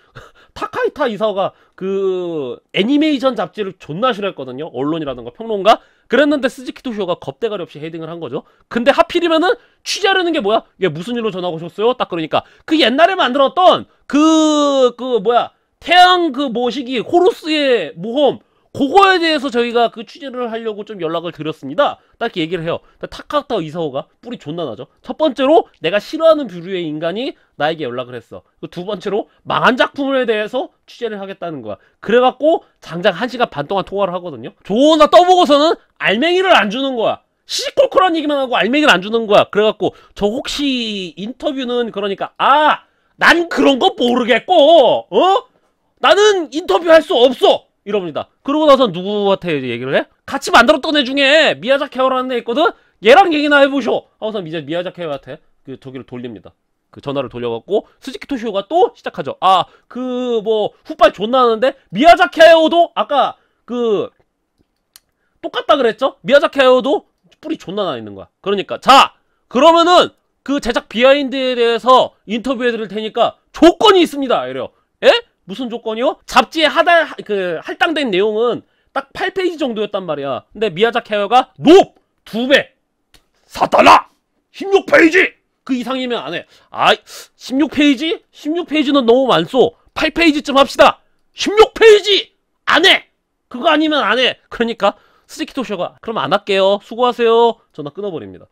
[SPEAKER 1] 타카이타 이사오가 그 애니메이션 잡지를 존나 싫어했거든요. 언론이라든가 평론가. 그랬는데 스즈키 토시오가 겁대가리 없이 헤딩을 한 거죠. 근데 하필이면은 취재하려는 게 뭐야? 얘 무슨 일로 전화 오셨어요? 딱 그러니까 그 옛날에 만들었던 태양 그 모시기 호루스의 모험 그거에 대해서 저희가 그 취재를 하려고 좀 연락을 드렸습니다. 딱 얘기를 해요. 타카타 이사오가 뿔이 존나 나죠. 첫 번째로 내가 싫어하는 부류의 인간이 나에게 연락을 했어. 두 번째로 망한 작품에 대해서 취재를 하겠다는 거야. 그래갖고 장장 1시간 반 동안 통화를 하거든요. 존나 떠보고서는 알맹이를 안 주는 거야. 시시콜콜한 얘기만 하고 알맹이를 안 주는 거야. 그래갖고 저 혹시 인터뷰는 그러니까 난 그런 거 모르겠고 나는 인터뷰 할 수 없어 이럽니다. 그러고 나서 누구한테 얘기를 해? 같이 만들었던 애 중에 미야자키 하야오라는 애 있거든? 얘랑 얘기나 해보쇼 하고서 이제 미야자키 하야오한테 그 저기를 돌립니다. 그 전화를 돌려갖고 스즈키 토시오가 또 시작하죠. 후빨 존나 하는데 미야자키 하야오도 아까 똑같다 그랬죠? 미야자키 하야오도 뿔이 존나 나 있는 거야. 그러니까 자 그러면은 그 제작 비하인드에 대해서 인터뷰해 드릴 테니까 조건이 있습니다. 이래요. 에? 무슨 조건이요? 잡지에 할당된 내용은 딱 8페이지 정도였단 말이야. 근데 미야자키 하야오가 높! 2배! 4달러! 16페이지! 그 이상이면 안 해. 16페이지? 16페이지는 너무 많소. 8페이지쯤 합시다. 16페이지! 안 해! 그거 아니면 안 해! 그러니까 스즈키 토시오가 그럼 안 할게요. 수고하세요. 전화 끊어버립니다.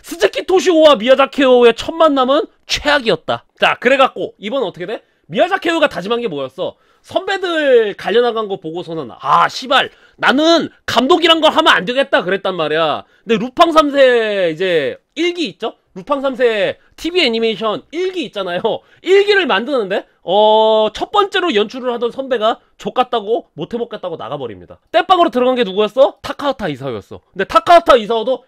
[SPEAKER 1] 스즈키 토시오와 미야자키 하야오의 첫 만남은 최악이었다. 자, 그래갖고 이번은 어떻게 돼? 미야자키 하야오가 다짐한 게 뭐였어? 선배들 갈려나간 거 보고서는 씨발 나는 감독이란 걸 하면 안 되겠다 그랬단 말이야. 근데 루팡 3세 이제 1기 있죠? 루팡 3세 TV 애니메이션 1기 있잖아요. 1기를 만드는데 첫 번째로 연출을 하던 선배가 족같다고 못해먹겠다고 나가버립니다. 땜빵으로 들어간 게 누구였어? 타카하타 이사오였어. 근데 타카하타 이사오도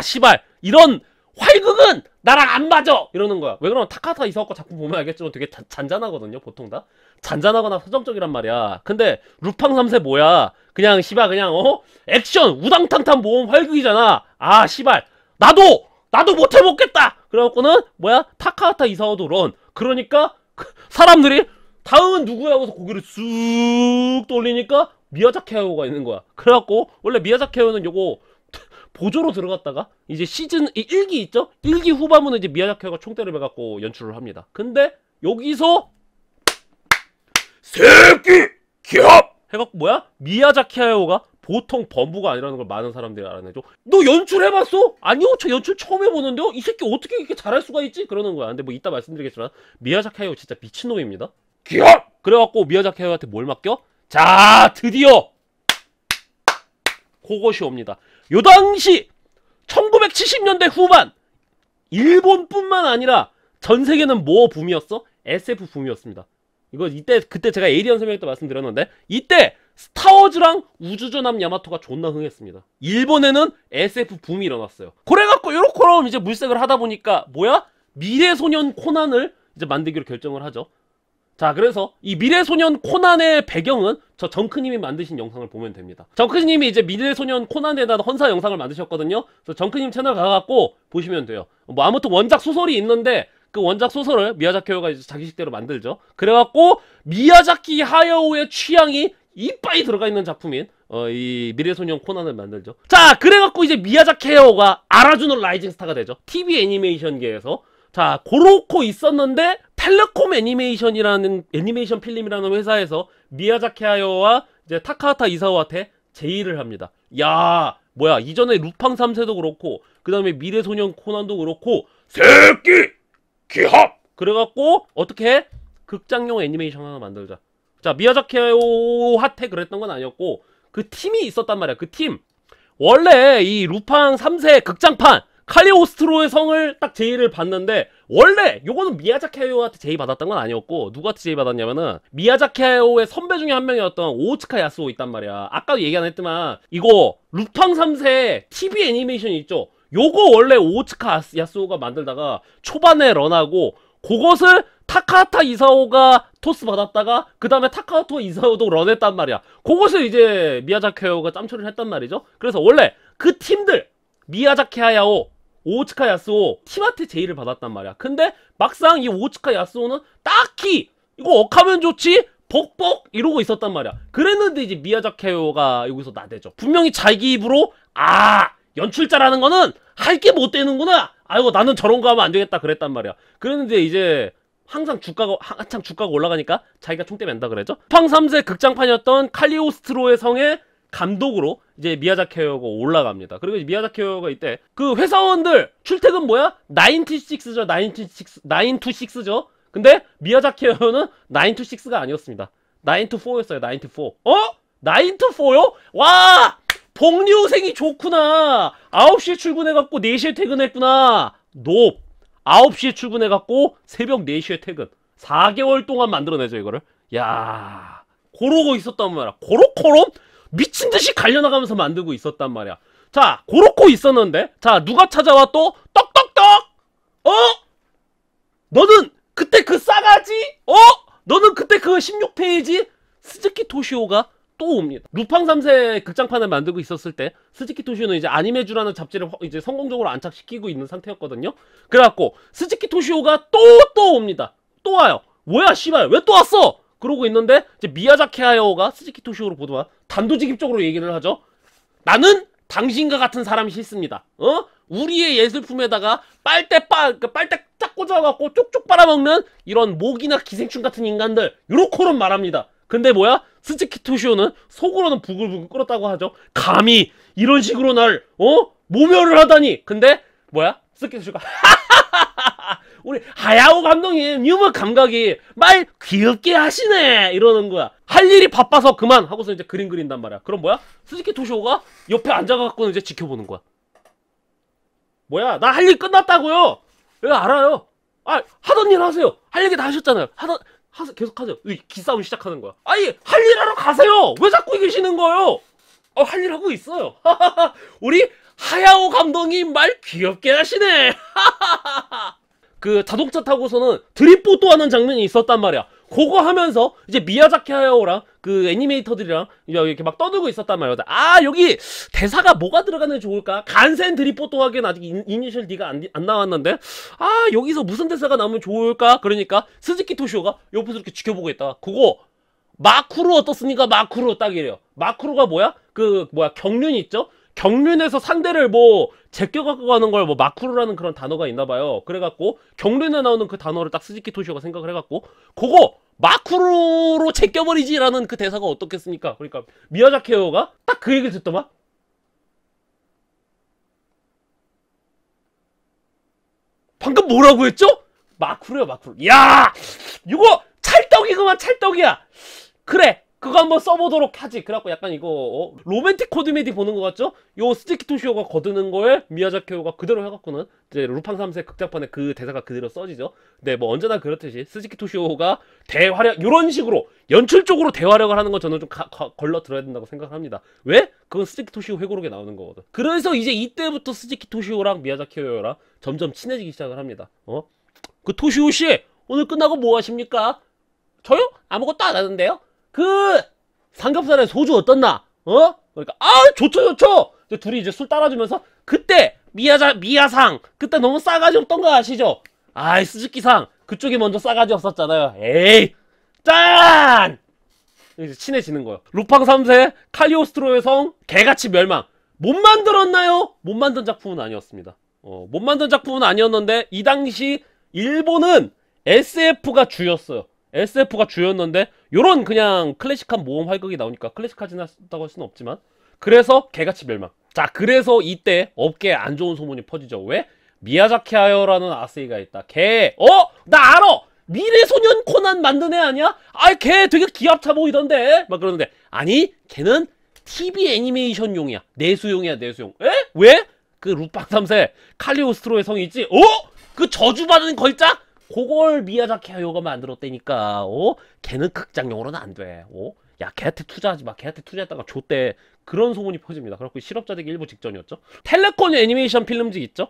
[SPEAKER 1] 씨발 이런 활극은 나랑 안 맞아! 이러는 거야. 왜 그러면 타카타 이사오 거 작품 보면 알겠지만 되게 잔잔하거든요. 보통 다 잔잔하거나 서정적이란 말이야. 근데 루팡 3세 뭐야? 그냥 씨발 그냥 액션 우당탕탕 모험 활극이잖아. 씨발 나도 못해먹겠다! 그래갖고는 뭐야? 타카하타 이사오도 런. 그러니까 사람들이 다음은 누구야 하고서 고개를 쑥 돌리니까 미야자키 하야오가 있는 거야. 그래갖고 원래 미야자키 하야오는 요거 보조로 들어갔다가 이제 시즌 1기 있죠? 1기 후반부는 이제 미야자키 하야오가 총대를 매갖고 연출을 합니다. 근데 여기서 새끼 기합 해갖고 뭐야? 미야자키 하야오가 보통 범부가 아니라는 걸 많은 사람들이 알아내죠. 너 연출해봤어? 아니요, 저 연출 처음 해보는데요? 이 새끼 어떻게 이렇게 잘할 수가 있지? 그러는 거야. 근데 뭐 이따 말씀드리겠지만 미야자키 하야오 진짜 미친놈입니다. 기합! 그래갖고 미야자키 하야오한테 뭘 맡겨? 자, 드디어 그것이 옵니다. 요 당시 1970년대 후반 일본뿐만 아니라 전 세계는 뭐 붐이었어? SF 붐이었습니다. 이거 그때 제가 에이리언 설명회 때 말씀드렸는데 이때 스타워즈랑 우주전함 야마토가 존나 흥했습니다. 일본에는 SF 붐이 일어났어요. 그래갖고 요렇게럼 이제 물색을 하다 보니까 뭐야? 미래소년 코난을 이제 만들기로 결정을 하죠. 자, 그래서 이 미래소년 코난의 배경은 저 정크님이 만드신 영상을 보면 됩니다. 정크님이 이제 미래소년 코난에다 헌사 영상을 만드셨거든요. 그래서 정크님 채널 가갖고 보시면 돼요. 뭐 아무튼 원작 소설이 있는데 그 원작 소설을 미야자키 하야오가 이제 자기식대로 만들죠. 그래갖고 미야자키 하야오의 취향이 이빠이 들어가 있는 작품인 이 미래소년 코난을 만들죠. 자, 그래갖고 이제 미야자키 하야오가 알아주는 라이징 스타가 되죠. TV 애니메이션계에서. 자, 그렇고 있었는데 텔레콤 애니메이션이라는 애니메이션 필름이라는 회사에서 미야자키 하야오와 이제 타카하타 이사오한테 제의를 합니다. 야, 뭐야, 이전에 루팡 3세도 그렇고 그 다음에 미래소년 코난도 그렇고 새끼 기합! 그래갖고 어떻게 해? 극장용 애니메이션 하나 만들자. 자, 미야자키 하야오한테 그랬던 건 아니었고 그 팀이 있었단 말이야. 그 팀 원래 이 루팡 3세 극장판 칼리오스트로의 성을 딱 제의를 받는데 원래 요거는 미야자키 하야오한테 제의 받았던 건 아니었고 누구한테 제의 받았냐면은 미야자키 하야오의 선배 중에 한 명이었던 오츠카 야스오 있단 말이야. 아까도 얘기 안 했지만 이거 루팡 3세 TV 애니메이션 있죠? 요거 원래 오츠카 야스오가 만들다가 초반에 런하고 그것을 타카하타 이사오가 토스 받았다가 그 다음에 타카하타 이사오도 런했단 말이야. 그것을 이제 미야자키 하야오가 짬처리를 했단 말이죠. 그래서 원래 그 팀들 미야자키 하야오, 오츠카 야스오 팀한테 제의를 받았단 말이야. 근데 막상 이 오츠카 야스오는 딱히 이거 억하면 좋지 벅벅 이러고 있었단 말이야. 그랬는데 이제 미야자키 하야오가 여기서 나대죠. 분명히 자기 입으로 연출자라는 거는 할 게 못 되는구나. 아이고 나는 저런 거 하면 안 되겠다 그랬단 말이야. 그랬는데 이제 항상 한창 주가가 올라가니까 자기가 총대 맨다 그랬죠. 루팡 3세 극장판이었던 칼리오스트로의 성의 감독으로 이제 미야자키 하야오가 올라갑니다. 그리고 이제 미야자키 하야오가 이때 그 회사원들 출퇴근 뭐야? 9to6죠. 9to6죠. 근데 미야자키 하야오는 9to6가 아니었습니다. 9to4였어요. 9to4. 9to4요? 와! 복류생이 좋구나. 9시에 출근해갖고 4시에 퇴근했구나. 높. 9시에 출근해갖고 새벽 4시에 퇴근. 4개월 동안 만들어내죠 이거를. 야, 고러고 있었단 말이야. 고로코롬? 미친듯이 갈려나가면서 만들고 있었단 말이야. 자, 고로코 있었는데, 자, 누가 찾아와 또? 떡떡떡! 너는 그때 그 싸가지? 너는 그때 그 16페이지? 스즈키 토시오가 또 옵니다. 루팡 3세 극장판을 만들고 있었을 때 스즈키 토시오는 이제 아니메주라는 잡지를 이제 성공적으로 안착시키고 있는 상태였거든요. 그래갖고 스즈키 토시오가 또 옵니다. 또 와요. 뭐야 씨발 왜 또 왔어? 그러고 있는데 이제 미야자키 하야오가 스즈키 토시오를 보더만 단도직입적으로 얘기를 하죠. 나는 당신과 같은 사람이 싫습니다. 우리의 예술품에다가 빨대 쫙 꽂아갖고 쪽쪽 빨아먹는 이런 모기나 기생충 같은 인간들 요렇게는 말합니다. 근데 뭐야? 스즈키 토시오는 속으로는 부글부글 끓었다고 하죠. 감히 이런 식으로 날 모멸을 하다니. 근데 뭐야? 스즈키 토시오가 우리 하야오 감독님 유머 감각이 말 귀엽게 하시네 이러는 거야. 할 일이 바빠서 그만 하고서 이제 그림 그린단 말이야. 그럼 뭐야? 스즈키 토시오가 옆에 앉아갖고는 이제 지켜보는 거야. 뭐야? 나 할 일 끝났다고요. 왜 알아요? 하던 일 하세요. 할 얘기 다 하셨잖아요. 계속 하세요. 기싸움 시작하는 거야. 아니 할 일 하러 가세요. 왜 자꾸 계시는 거예요? 할 일 하고 있어요. 우리 하야오 감독님 말 귀엽게 하시네. 그 자동차 타고서는 드립보도 하는 장면이 있었단 말이야. 그거 하면서 이제 미야자키 하야오랑 그 애니메이터들이랑 이렇게 막 떠들고 있었단 말이야. 여기 대사가 뭐가 들어가는 게 좋을까? 간센 드립보도 하기엔 아직 이니셜 D가 안 나왔는데 여기서 무슨 대사가 나오면 좋을까? 그러니까 스즈키 토시오가 옆에서 이렇게 지켜보고 있다가 그거 마쿠로 어떻습니까? 마쿠로 딱 이래요. 마쿠로가 뭐야? 경륜 있죠? 경륜에서 상대를 제껴갖고 가는 걸 마쿠로라는 그런 단어가 있나봐요. 그래갖고 경륜에 나오는 그 단어를 딱 스즈키 토시오가 생각을 해갖고 그거 마쿠로로 제껴버리지라는 그 대사가 어떻겠습니까? 그러니까 미야자키 하야오가 딱 그 얘기를 듣더만 방금 뭐라고 했죠? 마쿠로요 마쿠로. 야 이거 찰떡이구만 찰떡이야. 그래 그거 한번 써보도록 하지. 그래갖고 약간 이거 로맨틱 코미디 보는 것 같죠? 요 스즈키 토시오가 거드는 거에 미야자키 하야오가 그대로 해갖고는 이제 루팡 3세 극장판에 그 대사가 그대로 써지죠. 근데 언제나 그렇듯이 스즈키 토시오가 대활약 요런 식으로 연출적으로 대활약을 하는 건 저는 좀 걸러 들어야 된다고 생각합니다. 왜? 그건 스즈키 토시오 회고록에 나오는 거거든. 그래서 이제 이때부터 스즈키 토시오랑 미야자키 하야오랑 점점 친해지기 시작을 합니다. 그 토시오 씨 오늘 끝나고 뭐 하십니까? 저요? 아무것도 안 하는데요? 삼겹살에 소주 어떻나? 그러니까 좋죠. 둘이 이제 술 따라주면서 그때 미야상 그때 너무 싸가지 없던 거 아시죠? 스즈키상 그쪽이 먼저 싸가지 없었잖아요. 에이 짠! 이제 친해지는 거예요. 루팡 3세 칼리오스트로의 성 개같이 멸망. 못 만들었나요? 못 만든 작품은 아니었습니다. 못 만든 작품은 아니었는데 이 당시 일본은 SF가 주였어요. SF가 주였는데 요런 그냥 클래식한 모험 활극이 나오니까 클래식하진 않다고 할 수는 없지만 그래서 개같이 멸망. 자 그래서 이때 업계에 안 좋은 소문이 퍼지죠. 왜? 미야자키 하야오라는 아세이가 있다. 걔 나 알아! 미래소년 코난 만든 애 아니야? 걔 되게 기합차 보이던데 막 그러는데 아니 걔는 TV 애니메이션용이야. 내수용이야 내수용. 에? 왜? 그 루팡 3세 칼리오스트로의 성이 있지? 그 저주받은 걸작? 그걸 미야자키 하야오가 만들었다니까. 걔는 극장용으로는 안 돼. 야 걔한테 투자하지 마. 걔한테 투자했다가 줬대. 그런 소문이 퍼집니다. 그래갖고 실업자 되기 일부 직전이었죠. 텔레콘 애니메이션 필름즈 있죠?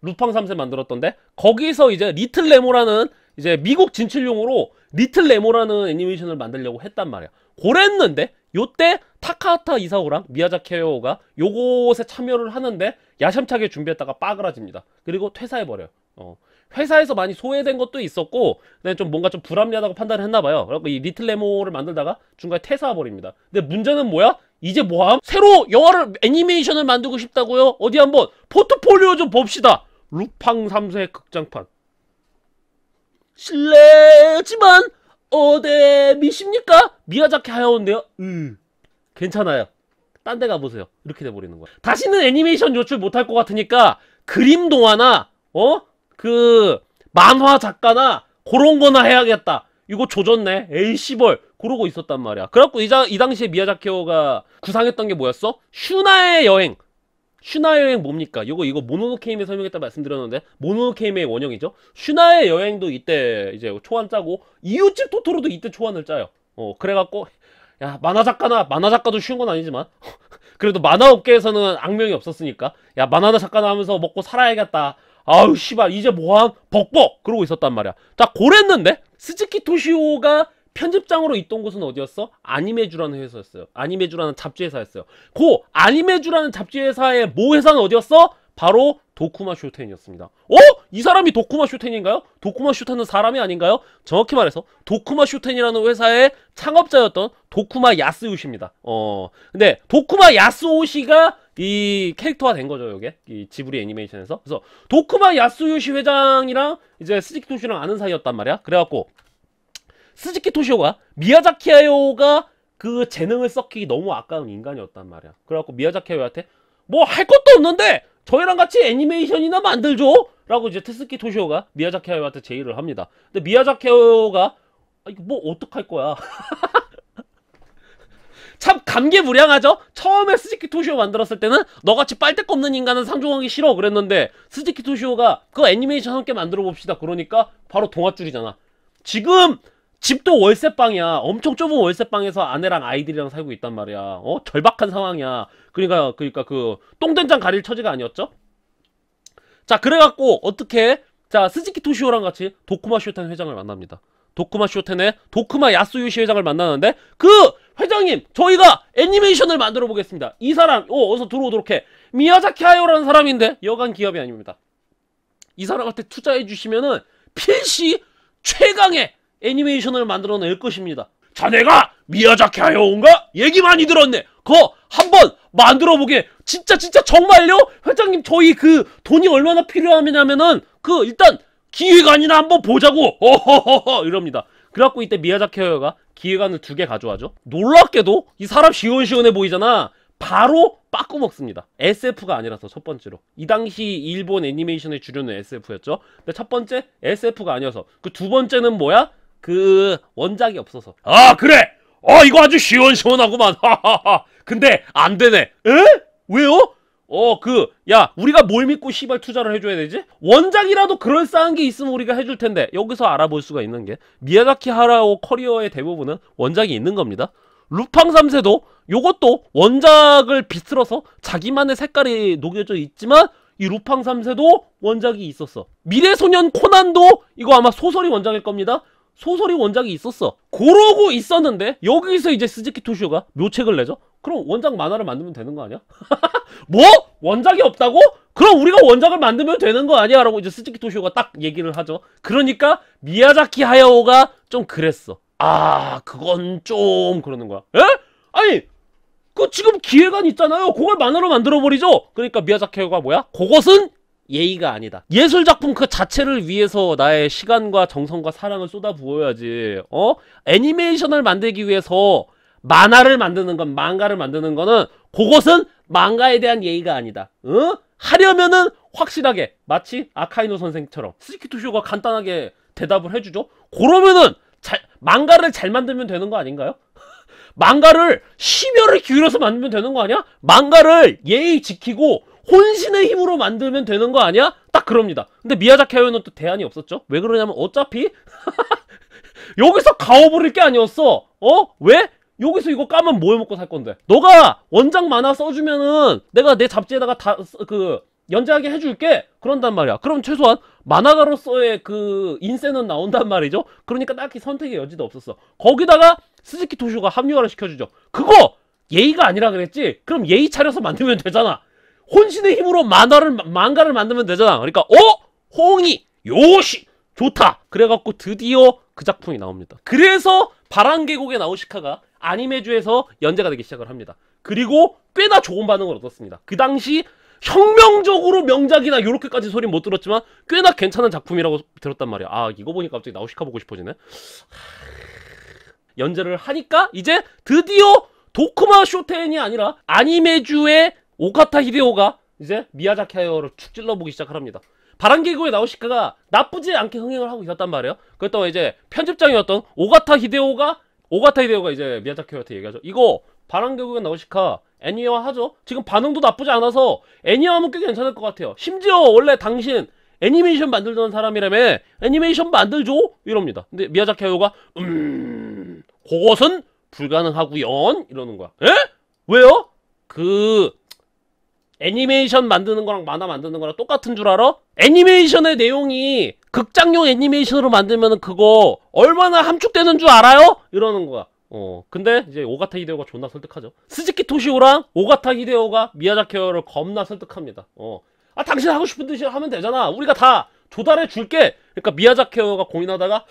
[SPEAKER 1] 루팡 3세 만들었던데 거기서 이제 리틀 레모라는 이제 미국 진출용으로 리틀 레모라는 애니메이션을 만들려고 했단 말이야. 그랬는데 요때 타카하타 이사오랑 미야자키 하야오가 요것에 참여를 하는데 야심차게 준비했다가 빠그라집니다. 그리고 퇴사해버려요. 회사에서 많이 소외된 것도 있었고, 근데 좀 뭔가 좀 불합리하다고 판단을 했나봐요. 그래서 이 리틀 네모를 만들다가 중간에 퇴사해버립니다. 근데 문제는 뭐야? 이제 뭐함? 새로 영화를, 애니메이션을 만들고 싶다고요? 어디 한번 포트폴리오 좀 봅시다. 루팡 3세 극장판. 실례지만 어데미십니까? 미야자키 하야오인데요. 괜찮아요. 딴 데 가보세요. 이렇게 돼버리는 거야. 다시는 애니메이션 요출 못할 것 같으니까 그림 동화나 그 만화 작가나 그런 거나 해야겠다. 이거 조졌네. 에이 씨벌 그러고 있었단 말이야. 그래갖고 이 당시에 미야자키가 구상했던 게 뭐였어? 슈나의 여행. 슈나의 여행 뭡니까? 이거 모노노케임에 설명했다 말씀드렸는데, 모노노케임의 원형이죠. 슈나의 여행도 이때 이제 초안 짜고, 이웃집 토토로도 이때 초안을 짜요. 그래갖고 야, 만화 작가도 쉬운 건 아니지만 그래도 만화 업계에서는 악명이 없었으니까, 야, 만화 작가나 하면서 먹고 살아야겠다. 아우 씨발 이제 뭐함? 벅벅 그러고 있었단 말이야. 자, 그랬는데 스즈키 토시오가 편집장으로 있던 곳은 어디였어? 아니메주라는 회사였어요. 아니메주라는 잡지 회사였어요. 그 아니메주라는 잡지 회사의 모 회사는 어디였어? 바로 도쿠마 쇼텐이었습니다. 이 사람이 도쿠마 쇼텐인가요? 도쿠마 쇼텐은 사람이 아닌가요? 정확히 말해서 도쿠마 쇼텐이라는 회사의 창업자였던 도쿠마 야스요시입니다. 근데 도쿠마 야스오시가 이 캐릭터화 된 거죠, 요게. 이 지브리 애니메이션에서. 그래서 도쿠마 야스요시 회장이랑 이제 스즈키 토시오랑 아는 사이였단 말이야. 그래갖고 스즈키 토시오가 미야자키 하야오가 그 재능을 썩히기 너무 아까운 인간이었단 말이야. 그래갖고 미야자키 하야오한테 뭐 할 것도 없는데 저희랑 같이 애니메이션이나 만들죠? 라고 이제 스즈키 토시오가 미야자키 하야오한테 제의를 합니다. 근데 미야자키 하야오가 이거 뭐 어떡할 거야. 참 감개무량하죠? 처음에 스즈키 토시오 만들었을 때는 너같이 빨대 꼽는 인간은 상종하기 싫어 그랬는데, 스즈키 토시오가 그 애니메이션 함께 만들어 봅시다 그러니까 바로 동아줄이잖아. 지금 집도 월세방이야. 엄청 좁은 월세방에서 아내랑 아이들이랑 살고 있단 말이야. 절박한 상황이야. 그러니까 그 똥된장 가릴 처지가 아니었죠? 자, 그래갖고 어떻게, 자, 스즈키 토시오랑 같이 도쿠마 쇼텐 회장을 만납니다. 도쿠마 쇼텐의 도쿠마 야스요시 회장을 만나는데, 그 회장님, 저희가 애니메이션을 만들어 보겠습니다. 이 사람 어서 들어오도록 해. 미야자키 하야오라는 사람인데 여간 기업이 아닙니다. 이 사람한테 투자해 주시면은 필시 최강의 애니메이션을 만들어낼 것입니다. 자네가 미야자키 하야오인가? 얘기 많이 들었네. 그거 한번 만들어보게. 진짜 정말요? 회장님, 저희 그 돈이 얼마나 필요하냐면은 그 일단 기획안이나 한번 보자고. 어허허허 이럽니다. 그래갖고 이때 미야자키 하야오가 기획안을 2개 가져와죠. 놀랍게도 이 사람 시원시원해 보이잖아. 바로 빠꾸 먹습니다. SF가 아니라서. 첫 번째로 이 당시 일본 애니메이션의 주류는 SF였죠. 근데 첫 번째 SF가 아니어서. 그 두 번째는 뭐야? 그 원작이 없어서. 아, 그래. 이거 아주 시원시원하구만. 하하하. 근데 안 되네. 에? 왜요? 야, 우리가 뭘 믿고 시발 투자를 해줘야 되지? 원작이라도 그럴싸한 게 있으면 우리가 해줄 텐데. 여기서 알아볼 수가 있는 게, 미야자키 하야오 커리어의 대부분은 원작이 있는 겁니다. 루팡 3세도 요것도 원작을 비틀어서 자기만의 색깔이 녹여져 있지만, 이 루팡 3세도 원작이 있었어. 미래소년 코난도 이거 아마 소설이 원작일 겁니다. 소설이 원작이 있었어. 그러고 있었는데 여기서 이제 스즈키 토시오가 묘책을 내죠. 그럼 원작 만화를 만들면 되는 거 아니야? 뭐? 원작이 없다고? 그럼 우리가 원작을 만들면 되는 거 아니야? 라고 이제 스즈키 토시오가 딱 얘기를 하죠. 그러니까 미야자키 하야오가 좀 그랬어. 아, 그건 좀 그러는 거야. 에? 아니, 그 지금 기획안 있잖아요. 그걸 만화로 만들어버리죠. 그러니까 미야자키 하야오가 뭐야? 그것은 예의가 아니다. 예술작품 그 자체를 위해서 나의 시간과 정성과 사랑을 쏟아부어야지. 애니메이션을 만들기 위해서 만화를 만드는 건, 망가를 만드는 거는, 그것은 망가에 대한 예의가 아니다. 하려면은 확실하게, 마치 아카이노 선생처럼 스즈키 토시오가 간단하게 대답을 해주죠. 그러면은 망가를 잘 만들면 되는 거 아닌가요? 망가를 심혈을 기울여서 만들면 되는 거 아니야? 망가를 예의 지키고 혼신의 힘으로 만들면 되는 거 아니야? 딱 그럽니다. 근데 미야자키 하야오는 또 대안이 없었죠. 왜 그러냐면 어차피 여기서 가오부릴 게 아니었어. 왜? 여기서 이거 까면 뭐 해먹고 살 건데. 너가 원작 만화 써주면은 내가 내 잡지에다가 다 연재하게 해줄게. 그런단 말이야. 그럼 최소한 만화가로서의 그 인세는 나온단 말이죠. 그러니까 딱히 선택의 여지도 없었어. 거기다가 스즈키 토시오가 합리화를 시켜주죠. 그거 예의가 아니라 그랬지? 그럼 예의 차려서 만들면 되잖아. 혼신의 힘으로 망가를 만들면 되잖아. 그러니까 호응이 요시 좋다. 그래갖고 드디어 그 작품이 나옵니다. 그래서 바람계곡의 나우시카가 아니메주에서 연재가 되기 시작을 합니다. 그리고 꽤나 좋은 반응을 얻었습니다. 그 당시 혁명적으로 명작이나 요렇게까지 소리 못 들었지만 꽤나 괜찮은 작품이라고 들었단 말이야. 아, 이거 보니까 갑자기 나우시카 보고 싶어지네. 연재를 하니까 이제 드디어 도쿠마 쇼텐이 아니라 아니메주의 오카타 히데오가 이제 미야자키 하야오를 축 찔러보기 시작을 합니다. 바람계곡의 나우시카가 나쁘지 않게 흥행을 하고 있었단 말이에요. 그랬더니 이제 편집장이었던 오가타 히데오가 이제 미야자키 하야오한테 얘기하죠. 이거 바람계곡의 나우시카 애니화 하죠. 지금 반응도 나쁘지 않아서 애니화하면 꽤 괜찮을 것 같아요. 심지어 원래 당신 애니메이션 만들던 사람이라며 애니메이션 만들죠? 이럽니다. 근데 미야자키 하야오가 그것은 불가능하구연 이러는 거야. 에? 왜요? 애니메이션 만드는 거랑 만화 만드는 거랑 똑같은 줄 알아? 애니메이션의 내용이 극장용 애니메이션으로 만들면은 그거 얼마나 함축되는 줄 알아요? 이러는 거야. 근데 이제 오가타 히데오가 존나 설득하죠. 스즈키 토시오랑 오가타 히데오가 미야자키 하야오를 겁나 설득합니다. 당신 하고 싶은 듯이 하면 되잖아. 우리가 다 조달해 줄게. 그러니까 미야자키 하야오가 고민하다가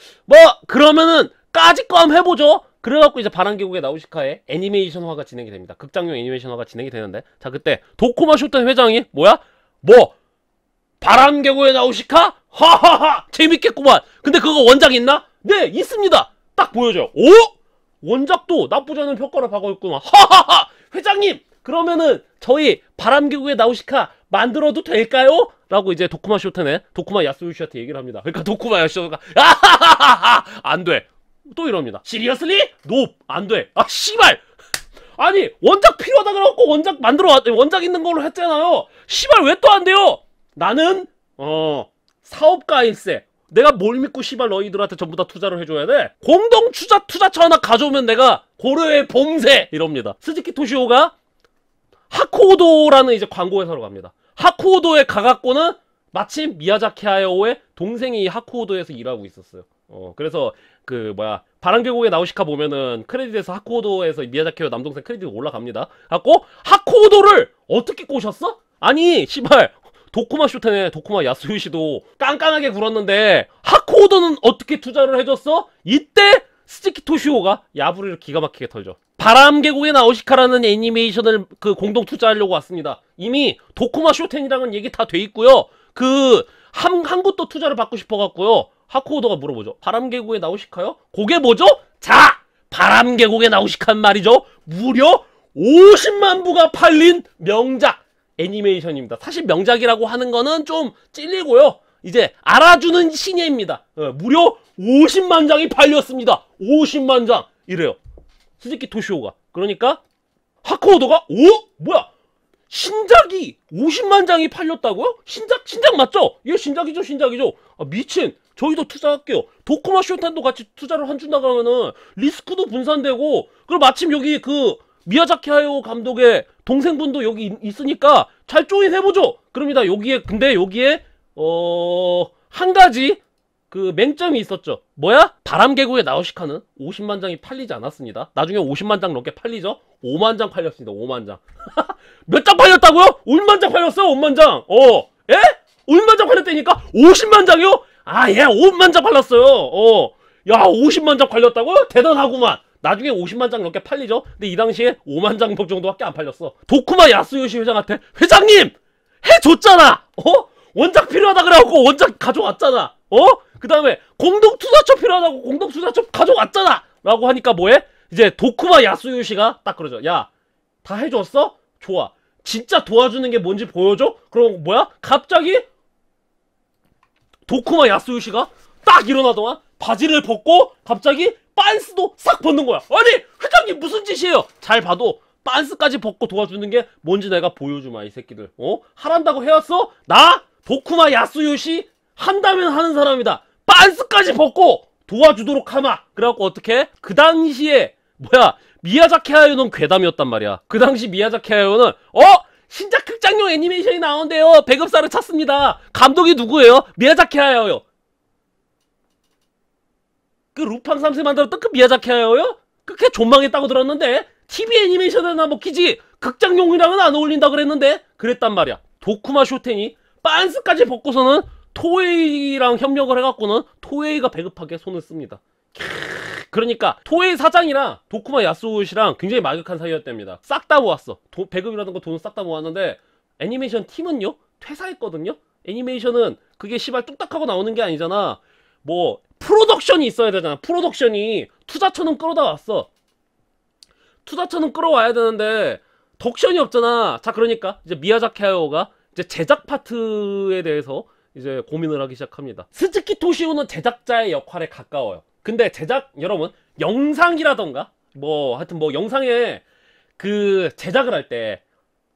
[SPEAKER 1] 그러면은 까짓 거 한번 해보죠. 그래갖고 이제 바람계곡의 나우시카의 애니메이션화가 진행이 됩니다. 극장용 애니메이션화가 진행이 되는데, 자, 그때 도쿠마 쇼텐 회장이 바람계곡의 나우시카? 하하하! 재밌겠구만! 근데 그거 원작 있나? 네, 있습니다! 딱 보여줘요. 원작도 나쁘지 않은 평가를 받고 있구만. 하하하! 회장님! 그러면은 저희 바람계곡의 나우시카 만들어도 될까요? 라고 이제 도쿠마 쇼텐의 도쿠마 야스요시한테 얘기를 합니다. 그러니까 도쿠마 야스요시가 아하하하하! 안 돼! 또 이럽니다. 시리어슬리? 노! 안 돼! 아, 씨발! 아니, 원작 필요하다 그래갖고 원작 있는 걸로 했잖아요. 씨발, 왜 또 안 돼요? 나는, 사업가일세. 내가 뭘 믿고 씨발 너희들한테 전부 다 투자를 해줘야 돼? 공동 투자처 하나 가져오면 내가 고려의 봄새! 이럽니다. 스즈키 토시오가 하쿠오도라는 이제 광고회사로 갑니다. 하쿠오도에 가갖고는 마침 미야자키 하야오의 동생이 하쿠오도에서 일하고 있었어요. 그래서 바람계곡의 나우시카 보면은 크레딧에서 하쿠오도에서 미야자키 하야오 남동생 크레딧 올라갑니다. 갖고 하쿠오도를 어떻게 꼬셨어? 아니 씨발 도쿠마 쇼텐의 도쿠마 야스요시도 깐깐하게 굴었는데 하쿠오도는 어떻게 투자를 해줬어? 이때 스즈키 토시오가 야부리를 기가 막히게 털죠. 바람계곡의 나우시카라는 애니메이션을 공동 투자하려고 왔습니다. 이미 도쿠마 쇼텐이랑은 얘기 다 돼 있고요. 한 곳도 투자를 받고 싶어갖고요. 하쿠오도가 물어보죠. 바람계곡에 나우시카요? 그게 뭐죠? 자! 바람계곡에 나우시카는 말이죠. 무려 50만 부가 팔린 명작 애니메이션입니다. 사실 명작이라고 하는 거는 좀 찔리고요. 이제 알아주는 신예입니다. 무려 50만 장이 팔렸습니다. 50만 장! 이래요. 스즈키 토시오가. 그러니까 하쿠오도가 뭐야? 신작이 50만 장이 팔렸다고요? 신작 맞죠? 이거 신작이죠. 아, 미친. 저희도 투자할게요. 도쿠마 쇼텐도 같이 투자를 한 주 나가면은 리스크도 분산되고, 그리고 마침 여기 미야자키 하야오 감독의 동생분도 여기 있으니까 잘 조인해보죠. 그럽니다. 근데 여기에 한 가지 맹점이 있었죠. 뭐야? 바람계곡의 나우시카는 50만 장이 팔리지 않았습니다. 나중에 50만 장 넘게 팔리죠. 5만 장 팔렸습니다. 5만 장. 몇 장 팔렸다고요? 5만 장 팔렸어요. 5만 장. 예? 5만 장 팔렸다니까? 50만 장이요? 아, 예, 5만 장 팔렸어요. 야, 50만 장 팔렸다고요? 대단하구만. 나중에 50만 장 넘게 팔리죠. 근데 이 당시에 5만 장 정도밖에 안 팔렸어. 도쿠마 야스요시 회장한테 회장님! 해줬잖아! 원작 필요하다 그래갖고 원작 가져왔잖아. 그 다음에 공동투자처 필요하다고 공동투자처 가져왔잖아! 라고 하니까 뭐해? 이제 도쿠마 야스요시가 딱 그러죠. 야, 다 해줬어? 좋아. 진짜 도와주는 게 뭔지 보여줘? 그럼 뭐야? 갑자기 도쿠마 야스요시가 딱 일어나더만 바지를 벗고 갑자기 빤스도 싹 벗는 거야. 아니 회장님 무슨 짓이에요? 잘 봐도 빤스까지 벗고 도와주는 게 뭔지 내가 보여주마 이 새끼들. 하란다고 해왔어? 나 도쿠마 야스요시 한다면 하는 사람이다. 빤스까지 벗고 도와주도록 하마. 그래갖고 어떻게? 그 당시에 미야자키 하야오는 괴담이었단 말이야. 그 당시 미야자키 하야오는 신작 극장용 애니메이션이 나오는데요. 배급사를 찾습니다. 감독이 누구예요? 미야자키 하야오요. 루팡 3세 만들었던 미야자키 하야오요? 걔 존망했다고 들었는데 TV 애니메이션에나 먹히지 극장용이랑은 안 어울린다 그랬는데 그랬단 말이야. 도쿠마 쇼텐이 빤스까지 벗고서는 토에이랑 협력을 해갖고는 토에이가 배급하게 손을 씁니다. 그러니까 토에이 사장이랑 도쿠마 야스오시랑 굉장히 막역한 사이였답니다. 싹 다 모았어. 배급이라든가 돈을 싹 다 모았는데 애니메이션 팀은요? 퇴사했거든요? 애니메이션은 그게 시발 뚝딱하고 나오는 게 아니잖아. 뭐 프로덕션이 있어야 되잖아. 프로덕션이 투자처는 끌어다 왔어. 투자처는 끌어와야 되는데 덕션이 없잖아. 자, 그러니까 이제 미야자키 하야오가 이제 제작 파트에 대해서 이제 고민을 하기 시작합니다. 스즈키 토시오는 제작자의 역할에 가까워요. 근데 제작, 여러분, 영상이라던가 뭐 하여튼 뭐 영상에 그 제작을 할 때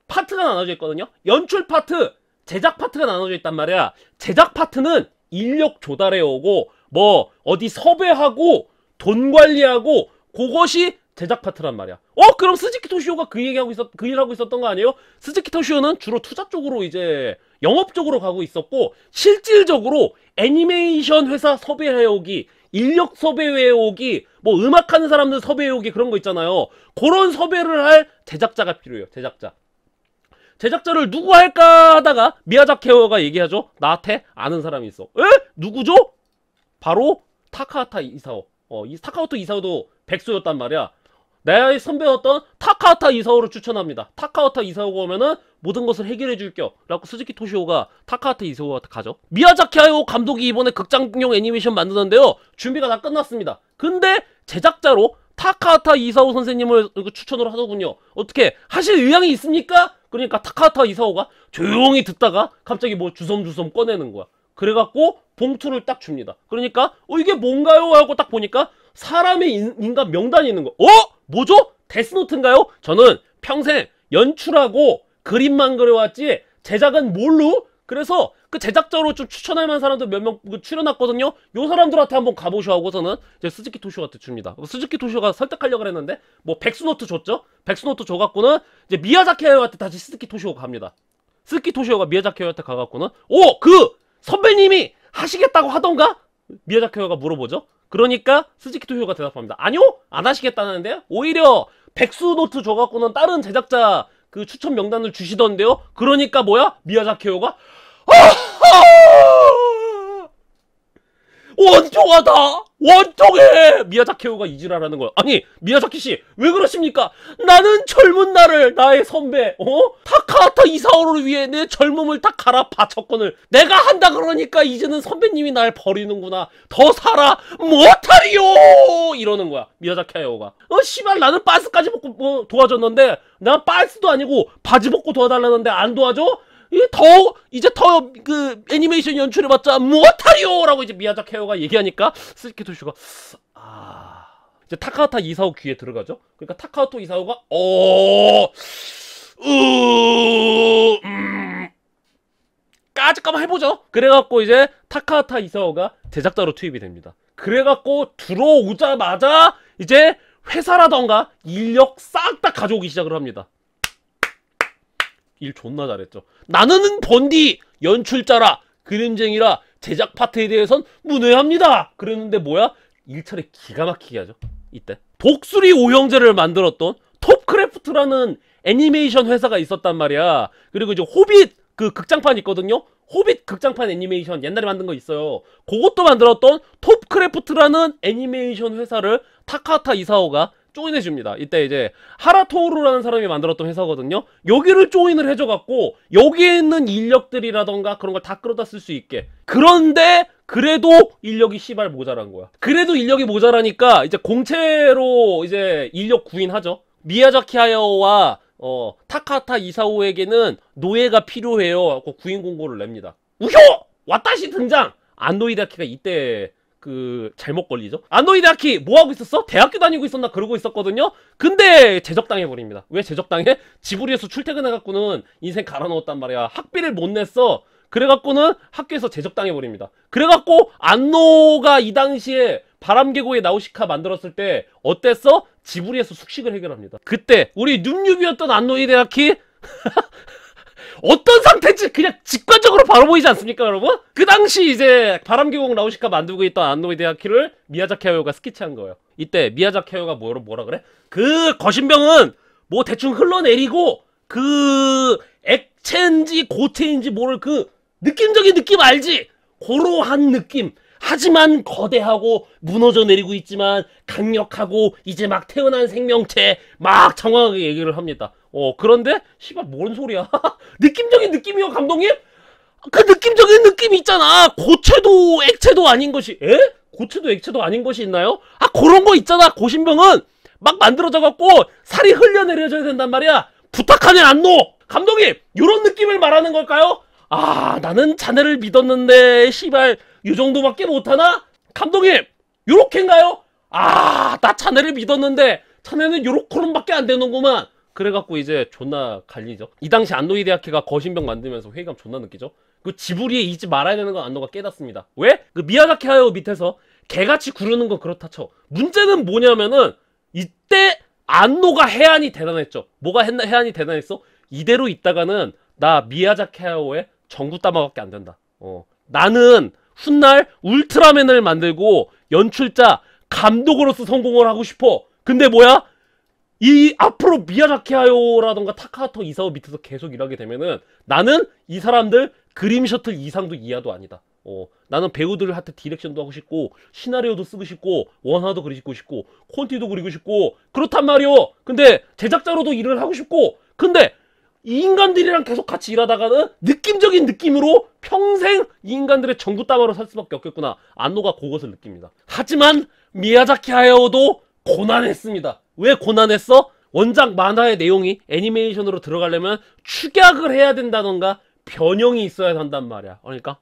[SPEAKER 1] 파트가 나눠져 있거든요. 연출 파트, 제작 파트가 나눠져 있단 말이야. 제작 파트는 인력 조달해 오고 뭐 어디 섭외하고 돈 관리하고 그것이 제작 파트란 말이야. 그럼 스즈키 토시오가 그 일 하고 있었던 거 아니에요? 스즈키 토시오는 주로 투자 쪽으로 이제 영업 쪽으로 가고 있었고, 실질적으로 애니메이션 회사 섭외해오기, 인력 섭외해오기, 뭐 음악하는 사람들 섭외해오기 그런 거 있잖아요. 그런 섭외를 할 제작자가 필요해요. 제작자를 누구 할까 하다가 미야자키 하야오가 얘기하죠. 나한테 아는 사람이 있어. 에? 누구죠? 바로 타카하타 이사오. 이 타카하타 이사오도 백수였단 말이야. 내 선배였던 타카하타 이사오를 추천합니다. 타카하타 이사오가 오면은 모든 것을 해결해 줄게요 라고 스즈키 토시오가 타카하타 이사오한테 가죠. 미야자키 하야오 감독이 이번에 극장용 애니메이션 만드는데요, 준비가 다 끝났습니다. 근데 제작자로 타카하타 이사오 선생님을 추천을 하더군요. 어떻게 하실 의향이 있습니까? 그러니까 타카하타 이사오가 조용히 듣다가 갑자기 뭐 주섬주섬 꺼내는 거야. 그래갖고 봉투를 딱 줍니다. 그러니까 이게 뭔가요? 하고 딱 보니까 사람의 인간 명단이 있는 거. 뭐죠? 데스노트인가요? 저는 평생 연출하고 그림만 그려왔지 제작은 뭘로? 그래서 그 제작자로 좀 추천할 만한 사람들 몇 명 출연했거든요. 요 사람들한테 한번 가보셔 하고서는 이제 스즈키 토시오한테 줍니다. 스즈키 토시오가 설득하려고 했는데 뭐 백수노트 줬죠. 백수노트 줘갖고는 이제 미야자키 하야오한테 다시 스즈키 토시오가 갑니다. 스즈키 토시오가 미야자키 하야오한테 가갖고는 그 선배님이 하시겠다고 하던가? 미야자키 하야오가 물어보죠. 그러니까 스즈키 토시오가 대답합니다. 아니요, 안 하시겠다는데 오히려 백수노트 줘갖고는 다른 제작자 그 추천 명단을 주시던데요. 그러니까 뭐야? 미야자키 하야오가 원통하다! 원통해! 미야자키 하야오가 이지랄하는 거야. 아니, 미야자키씨, 왜 그러십니까? 나는 젊은 나를, 나의 선배, 타카하타 이사오를 위해 내 젊음을 다 갈아 바쳤거늘 내가 한다 그러니까 이제는 선배님이 날 버리는구나. 더 살아! 못하리요! 이러는 거야, 미야자키 하야오가. 씨발, 나는 빤스까지 벗고 뭐 도와줬는데, 난 빤스도 아니고 바지 벗고 도와달라는데 안 도와줘? 이제 더 그 애니메이션 연출해봤자 못하리요! 라고 이제 미야자키 하야오가 얘기하니까 스즈키 토시오가 이제 타카하타 이사오 귀에 들어가죠. 그러니까 타카하타 이사오가 까짓까만 해보죠. 그래갖고 이제 타카하타 이사오가 제작자로 투입이 됩니다. 그래갖고 들어오자마자 이제 회사라던가 인력 싹 다 가져오기 시작을 합니다. 일 존나 잘했죠. 나는 본디 연출자라 그림쟁이라 제작 파트에 대해선 문외합니다. 그랬는데 뭐야? 일처리 기가 막히게 하죠. 이때 독수리 오형제를 만들었던 톱크래프트라는 애니메이션 회사가 있었단 말이야. 그리고 이제 호빗 그 극장판 있거든요. 호빗 극장판 애니메이션 옛날에 만든 거 있어요. 그것도 만들었던 톱크래프트라는 애니메이션 회사를 타카하타 이사오가 조인해줍니다. 이때 이제 하라토우루라는 사람이 만들었던 회사거든요. 여기를 조인을 해줘갖고 여기에 있는 인력들이라던가 그런 걸 다 끌어다 쓸 수 있게. 그런데 그래도 인력이 씨발 모자란 거야. 그래도 인력이 모자라니까 이제 공채로 이제 인력 구인하죠. 미야자키 하야오와 타카하타 이사오에게는 노예가 필요해요 하고 구인 공고를 냅니다. 우효! 와타시 등장! 안노 히데아키가 이때 잘못 걸리죠? 안노 히데아키 뭐하고 있었어? 대학교 다니고 있었나 그러고 있었거든요? 근데 제적당해버립니다. 왜 제적당해? 지브리에서 출퇴근해갖고는 인생 갈아넣었단 말이야. 학비를 못 냈어. 그래갖고는 학교에서 제적당해버립니다. 그래갖고 안노가 이 당시에 바람계곡의 나우시카 만들었을 때 어땠어? 지브리에서 숙식을 해결합니다. 그때 우리 눔뉴비였던 안노 히데아키 어떤 상태인지 그냥 직관적으로 바로 보이지 않습니까, 여러분? 그 당시 이제 바람계곡 나우시카 만들고 있던 안노이 데아키를 미야자키 하야오가 스케치한 거예요. 이때 미야자키 하야오가 뭐라 그래? 그 거신병은 뭐 대충 흘러내리고 그 액체인지 고체인지 모를 그 느낌적인 느낌 알지? 고로한 느낌. 하지만 거대하고 무너져 내리고 있지만 강력하고 이제 막 태어난 생명체 막 정확하게 얘기를 합니다. 그런데 씨발 뭔 소리야? 느낌적인 느낌이요, 감독님? 그 느낌적인 느낌이 있잖아. 고체도 액체도 아닌 것이 고체도 액체도 아닌 것이 있나요? 그런 거 있잖아. 고신병은 막 만들어져 갖고 살이 흘려내려져야 된단 말이야. 부탁하네 안노. 감독님, 요런 느낌을 말하는 걸까요? 나는 자네를 믿었는데 씨발 요 정도밖에 못하나? 감독님, 요렇게인가요? 나 자네를 믿었는데 자네는 요렇게밖에 안 되는구만. 그래갖고 이제 존나 갈리죠. 이 당시 안노이 데아키가 거신병 만들면서 회의감 존나 느끼죠. 그 지브리에 잊지 말아야 되는 건 안노가 깨닫습니다. 왜? 그 미야자키 하야오 밑에서 개같이 구르는 건 그렇다 쳐. 문제는 뭐냐면은 이때 안노가 해안이 대단했죠. 뭐가 해안이 대단했어? 이대로 있다가는 나 미야자키 하야오의 전구 따마밖에 안 된다. 나는 훗날 울트라맨을 만들고 연출자, 감독으로서 성공을 하고 싶어. 근데 뭐야? 이 앞으로 미야자키 하야오라던가 타카하토 이사오 밑에서 계속 일하게 되면은 나는 이 사람들 그림 셔틀 이상도 이하도 아니다. 나는 배우들한테 디렉션도 하고 싶고 시나리오도 쓰고 싶고 원화도 그리고 싶고 콘티도 그리고 싶고 그렇단 말이오. 근데 제작자로도 일을 하고 싶고 근데 이 인간들이랑 계속 같이 일하다가는 느낌적인 느낌으로 평생 이 인간들의 전구따마로 살 수밖에 없겠구나. 안노가 그것을 느낍니다. 하지만 미야자키 하야오도 고난했습니다. 왜 고난했어? 원작 만화의 내용이 애니메이션으로 들어가려면 축약을 해야 된다던가 변형이 있어야 한단 말이야. 그러니까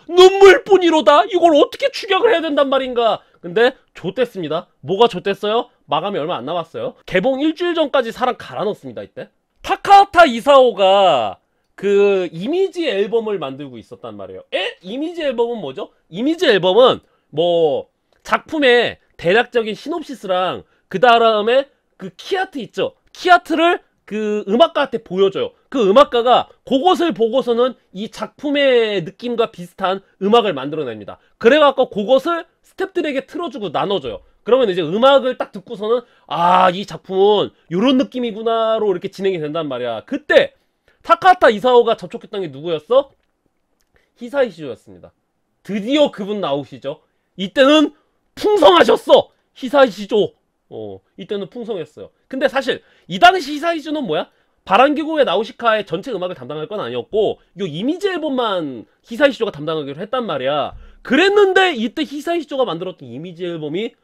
[SPEAKER 1] 눈물뿐이로다. 이걸 어떻게 축약을 해야 된단 말인가. 근데 좆됐습니다. 뭐가 좆됐어요? 마감이 얼마 안 남았어요. 개봉 일주일 전까지 사람 갈아넣습니다. 이때 타카하타 이사오가 그 이미지 앨범을 만들고 있었단 말이에요. 이미지 앨범은 뭐죠? 이미지 앨범은 뭐 작품의 대략적인 시놉시스랑 그 다음에 그 키아트 있죠. 키아트를 그 음악가한테 보여줘요. 그 음악가가 그것을 보고서는 이 작품의 느낌과 비슷한 음악을 만들어냅니다. 그래갖고 그것을 스태프들에게 틀어주고 나눠줘요. 그러면 이제 음악을 딱 듣고서는 이 작품은 요런 느낌이구나로 이렇게 진행이 된단 말이야. 그때 타카하타 이사오가 접촉했던 게 누구였어? 히사이 시조였습니다. 드디어 그분 나오시죠. 이때는 풍성하셨어. 히사이 시조. 이때는 풍성했어요. 근데 사실 이 당시 히사이 시조는 뭐야? 바람계곡의 나우시카의 전체 음악을 담당할 건 아니었고 요 이미지 앨범만 히사이 시조가 담당하기로 했단 말이야. 그랬는데 이때 히사이 시조가 만들었던 이미지 앨범이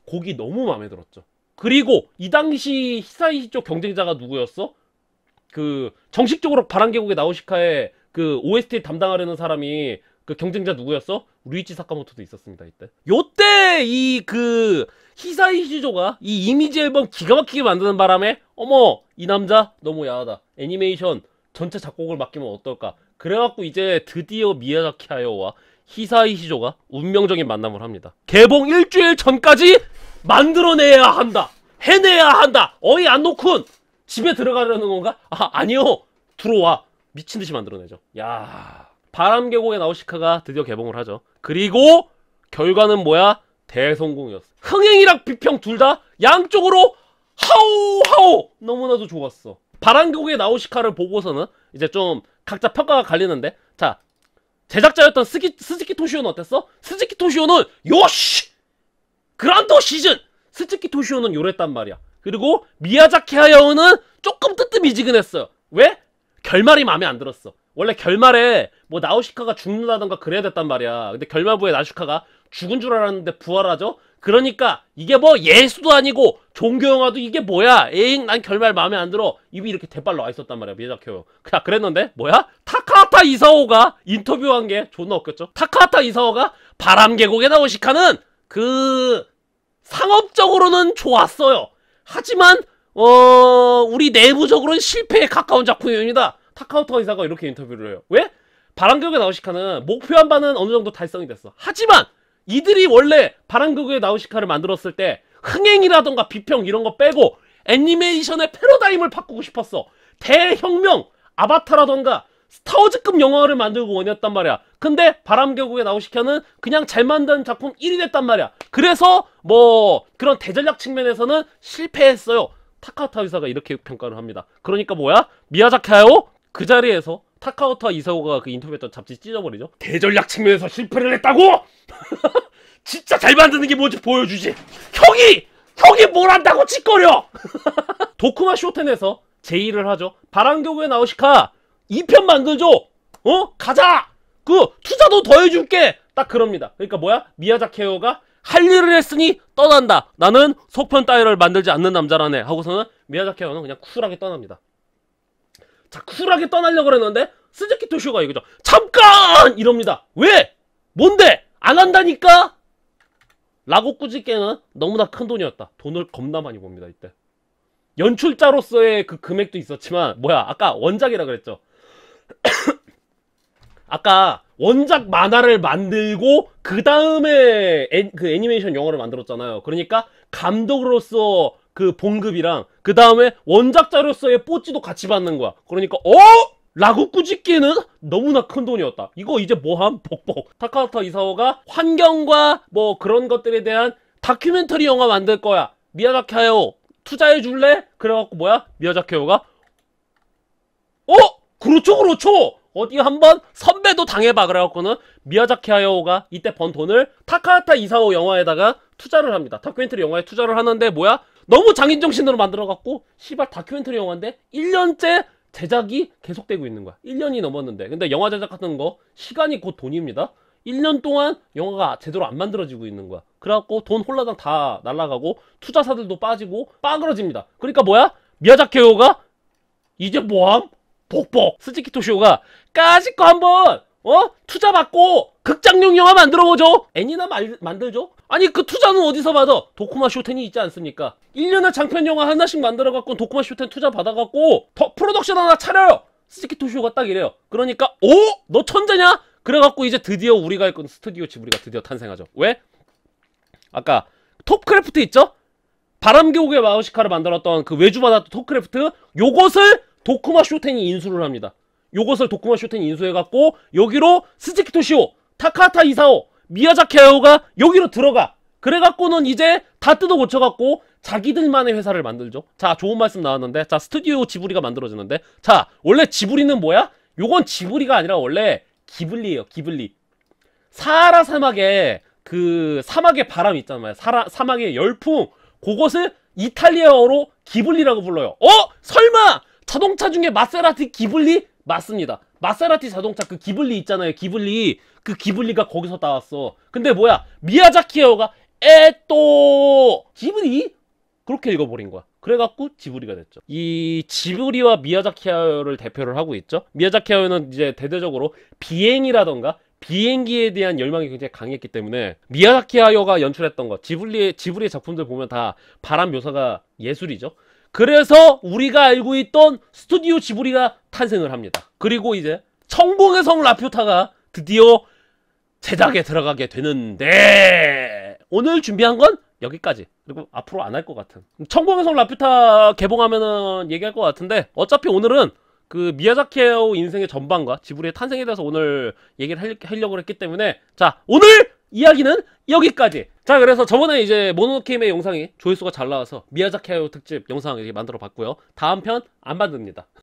[SPEAKER 1] 곡이 너무 마음에 들었죠. 그리고 이 당시 히사이 시조 경쟁자가 누구였어? 그 정식적으로 바람계곡의 나우시카의 그 OST 담당하려는 사람이 그 경쟁자 누구였어? 루이치 사카모토도 있었습니다. 이때 요때 이 그 히사이 시조가 이 이미지 앨범 기가 막히게 만드는 바람에 어머 이 남자 너무 야하다. 애니메이션 전체 작곡을 맡기면 어떨까. 그래갖고 이제 드디어 미야자키 하야오와 히사이 시조가 운명적인 만남을 합니다. 개봉 일주일 전까지 만들어내야 한다. 해내야 한다. 어이 안노쿤 집에 들어가려는 건가? 아니요. 들어와. 미친듯이 만들어내죠. 야, 바람계곡의 나우시카가 드디어 개봉을 하죠. 그리고 결과는 뭐야? 대성공이었어. 흥행이랑 비평 둘 다 양쪽으로 하오 너무나도 좋았어. 바람계곡의 나우시카를 보고서는 이제 좀 각자 평가가 갈리는데 자, 제작자였던 스즈키 토시오는 어땠어? 스즈키 토시오는 요시! 그란도 시즌! 스즈키 토시오는 요랬단 말이야. 그리고 미야자키 하야오는 조금 뜨뜻미지근했어요. 왜? 결말이 마음에 안 들었어. 원래 결말에 뭐 나우시카가 죽는다던가 그래야 됐단 말이야. 근데 결말부에 나우시카가 죽은 줄 알았는데 부활하죠? 그러니까 이게 뭐 예수도 아니고 종교영화도 이게 뭐야? 에잉 난 결말 마음에 안 들어. 입이 이렇게 대빨 나와 있었단 말이야. 미야자키 하야오. 그냥 그랬는데 뭐야? 타카하타 이사오가 인터뷰한 게 존나 웃겼죠? 타카하타 이사오가 바람계곡의 나우시카는 그 상업적으로는 좋았어요. 하지만 우리 내부적으로는 실패에 가까운 작품입니다. 타카하타 이사가 이렇게 인터뷰를 해요. 왜? 바람계곡의 나우시카는 목표한 바는 어느 정도 달성이 됐어. 하지만 이들이 원래 바람계곡의 나우시카를 만들었을 때 흥행이라던가 비평 이런 거 빼고 애니메이션의 패러다임을 바꾸고 싶었어. 대혁명 아바타라던가 스타워즈급 영화를 만들고 원했단 말이야. 근데 바람계곡의 나우시카는 그냥 잘 만든 작품 1위 됐단 말이야. 그래서 뭐 그런 대전략 측면에서는 실패했어요. 타카하타 이사가 이렇게 평가를 합니다. 그러니까 뭐야? 미야자키 하야오 그 자리에서 타카하타 이사오가 그 인터뷰했던 잡지 찢어버리죠. 대전략 측면에서 실패를 했다고? 진짜 잘 만드는 게 뭔지 보여주지. 형이 뭘 한다고 짓거려. 도쿠마 쇼텐에서 제의를 하죠. 바람계곡의 나우시카 2편 만들죠. 가자. 그 투자도 더 해줄게. 딱 그럽니다. 그러니까 뭐야? 미야자키 하야오가 할 일을 했으니 떠난다. 나는 속편 따위를 만들지 않는 남자라네. 하고서는 미야자키 하야오는 그냥 쿨하게 떠납니다. 자, 쿨하게 떠나려고 그랬는데 스즈키 토시오가 이거죠. 잠깐! 이럽니다. 왜? 뭔데? 안 한다니까? 라고 꾸짖기에는 너무나 큰 돈이었다. 돈을 겁나 많이 봅니다, 이때. 연출자로서의 그 금액도 있었지만 뭐야? 아까 원작이라 그랬죠. 아까 원작 만화를 만들고 그 다음에 그 애니메이션 영화를 만들었잖아요. 그러니까 감독으로서 그 봉급이랑 그 다음에 원작자로서의 뽀찌도 같이 받는 거야. 그러니까 라고 꾸짖기에는 너무나 큰 돈이었다. 이거 이제 뭐함? 복복. 타카하타 이사오가 환경과 뭐 그런 것들에 대한 다큐멘터리 영화 만들 거야. 미야자키 하야오 투자해 줄래? 그래갖고 뭐야? 미야자키 하야오가 그렇죠. 어디 한번 선배도 당해봐. 그래갖고는 미야자키 하야오가 이때 번 돈을 타카하타 이사오 영화에다가 투자를 합니다. 다큐멘터리 영화에 투자를 하는데 뭐야? 너무 장인정신으로 만들어갖고 씨발 다큐멘터리 영화인데 1년째 제작이 계속되고 있는 거야. 1년이 넘었는데. 근데 영화 제작 같은 거 시간이 곧 돈입니다. 1년 동안 영화가 제대로 안 만들어지고 있는 거야. 그래갖고 돈 홀라당 다 날아가고 투자사들도 빠지고 빠그러집니다. 그러니까 뭐야? 미야자키 하야오가 이제 뭐함? 복복. 스즈키 토시오가 까짓 거 한번 투자 받고 극장용 영화 만들어보죠. 애니나 만들죠. 아니 그 투자는 어디서 받아? 도쿠마 쇼텐이 있지 않습니까? 1년에 장편 영화 하나씩 만들어갖고 도쿠마 쇼텐 투자 받아갖고 더 프로덕션 하나 차려요. 스즈키 토시오가 딱 이래요. 그러니까 너 천재냐? 그래갖고 이제 드디어 우리가 했던 스튜디오 지브리가 드디어 탄생하죠. 왜? 아까 톱크래프트 있죠? 바람계곡의 마우시카를 만들었던 그 외주바다 톱크래프트 요것을 도쿠마 쇼텐이 인수를 합니다. 요것을 도쿠마 쇼텐이 인수해갖고 여기로 스즈키 토시오, 타카하타 이사오, 미야자키 하야오가 여기로 들어가. 그래갖고는 이제 다 뜯어 고쳐갖고 자기들만의 회사를 만들죠. 자, 좋은 말씀 나왔는데, 자, 스튜디오 지브리가 만들어지는데, 자, 원래 지브리는 뭐야? 요건 지브리가 아니라 원래 기블리예요. 기블리. 사하라 사막에 그 사막의 바람 있잖아요. 사막의 열풍. 그것을 이탈리아어로 기블리라고 불러요. 설마 자동차 중에 마세라티 기블리? 맞습니다. 마세라티 자동차 그 기블리 있잖아요. 기블리. 그 기블리가 거기서 나왔어. 근데 뭐야? 미야자키 하야오가 또 지브리? 그렇게 읽어버린 거야. 그래갖고 지브리가 됐죠. 이 지브리와 미야자키 하야오를 대표를 하고 있죠. 미야자키 하야오는 이제 대대적으로 비행이라던가 비행기에 대한 열망이 굉장히 강했기 때문에 미야자키 하야오가 연출했던 거 지브리의 작품들 보면 다 바람 묘사가 예술이죠. 그래서 우리가 알고 있던 스튜디오 지브리가 탄생을 합니다. 그리고 이제 청봉의 성 라퓨타가 드디어 제작에 들어가게 되는데 오늘 준비한 건 여기까지. 그리고 앞으로 안 할 것 같은 청봉의 성 라퓨타 개봉하면은 얘기할 것 같은데 어차피 오늘은 그 미야자키 하야오 인생의 전반과 지브리의 탄생에 대해서 오늘 얘기를 하려고 했기 때문에 자, 오늘 이야기는 여기까지. 자, 그래서 저번에 이제 모노노케임의 영상이 조회수가 잘 나와서 미야자키 하야오 특집 영상 이렇게 만들어 봤고요. 다음 편 안 만듭니다.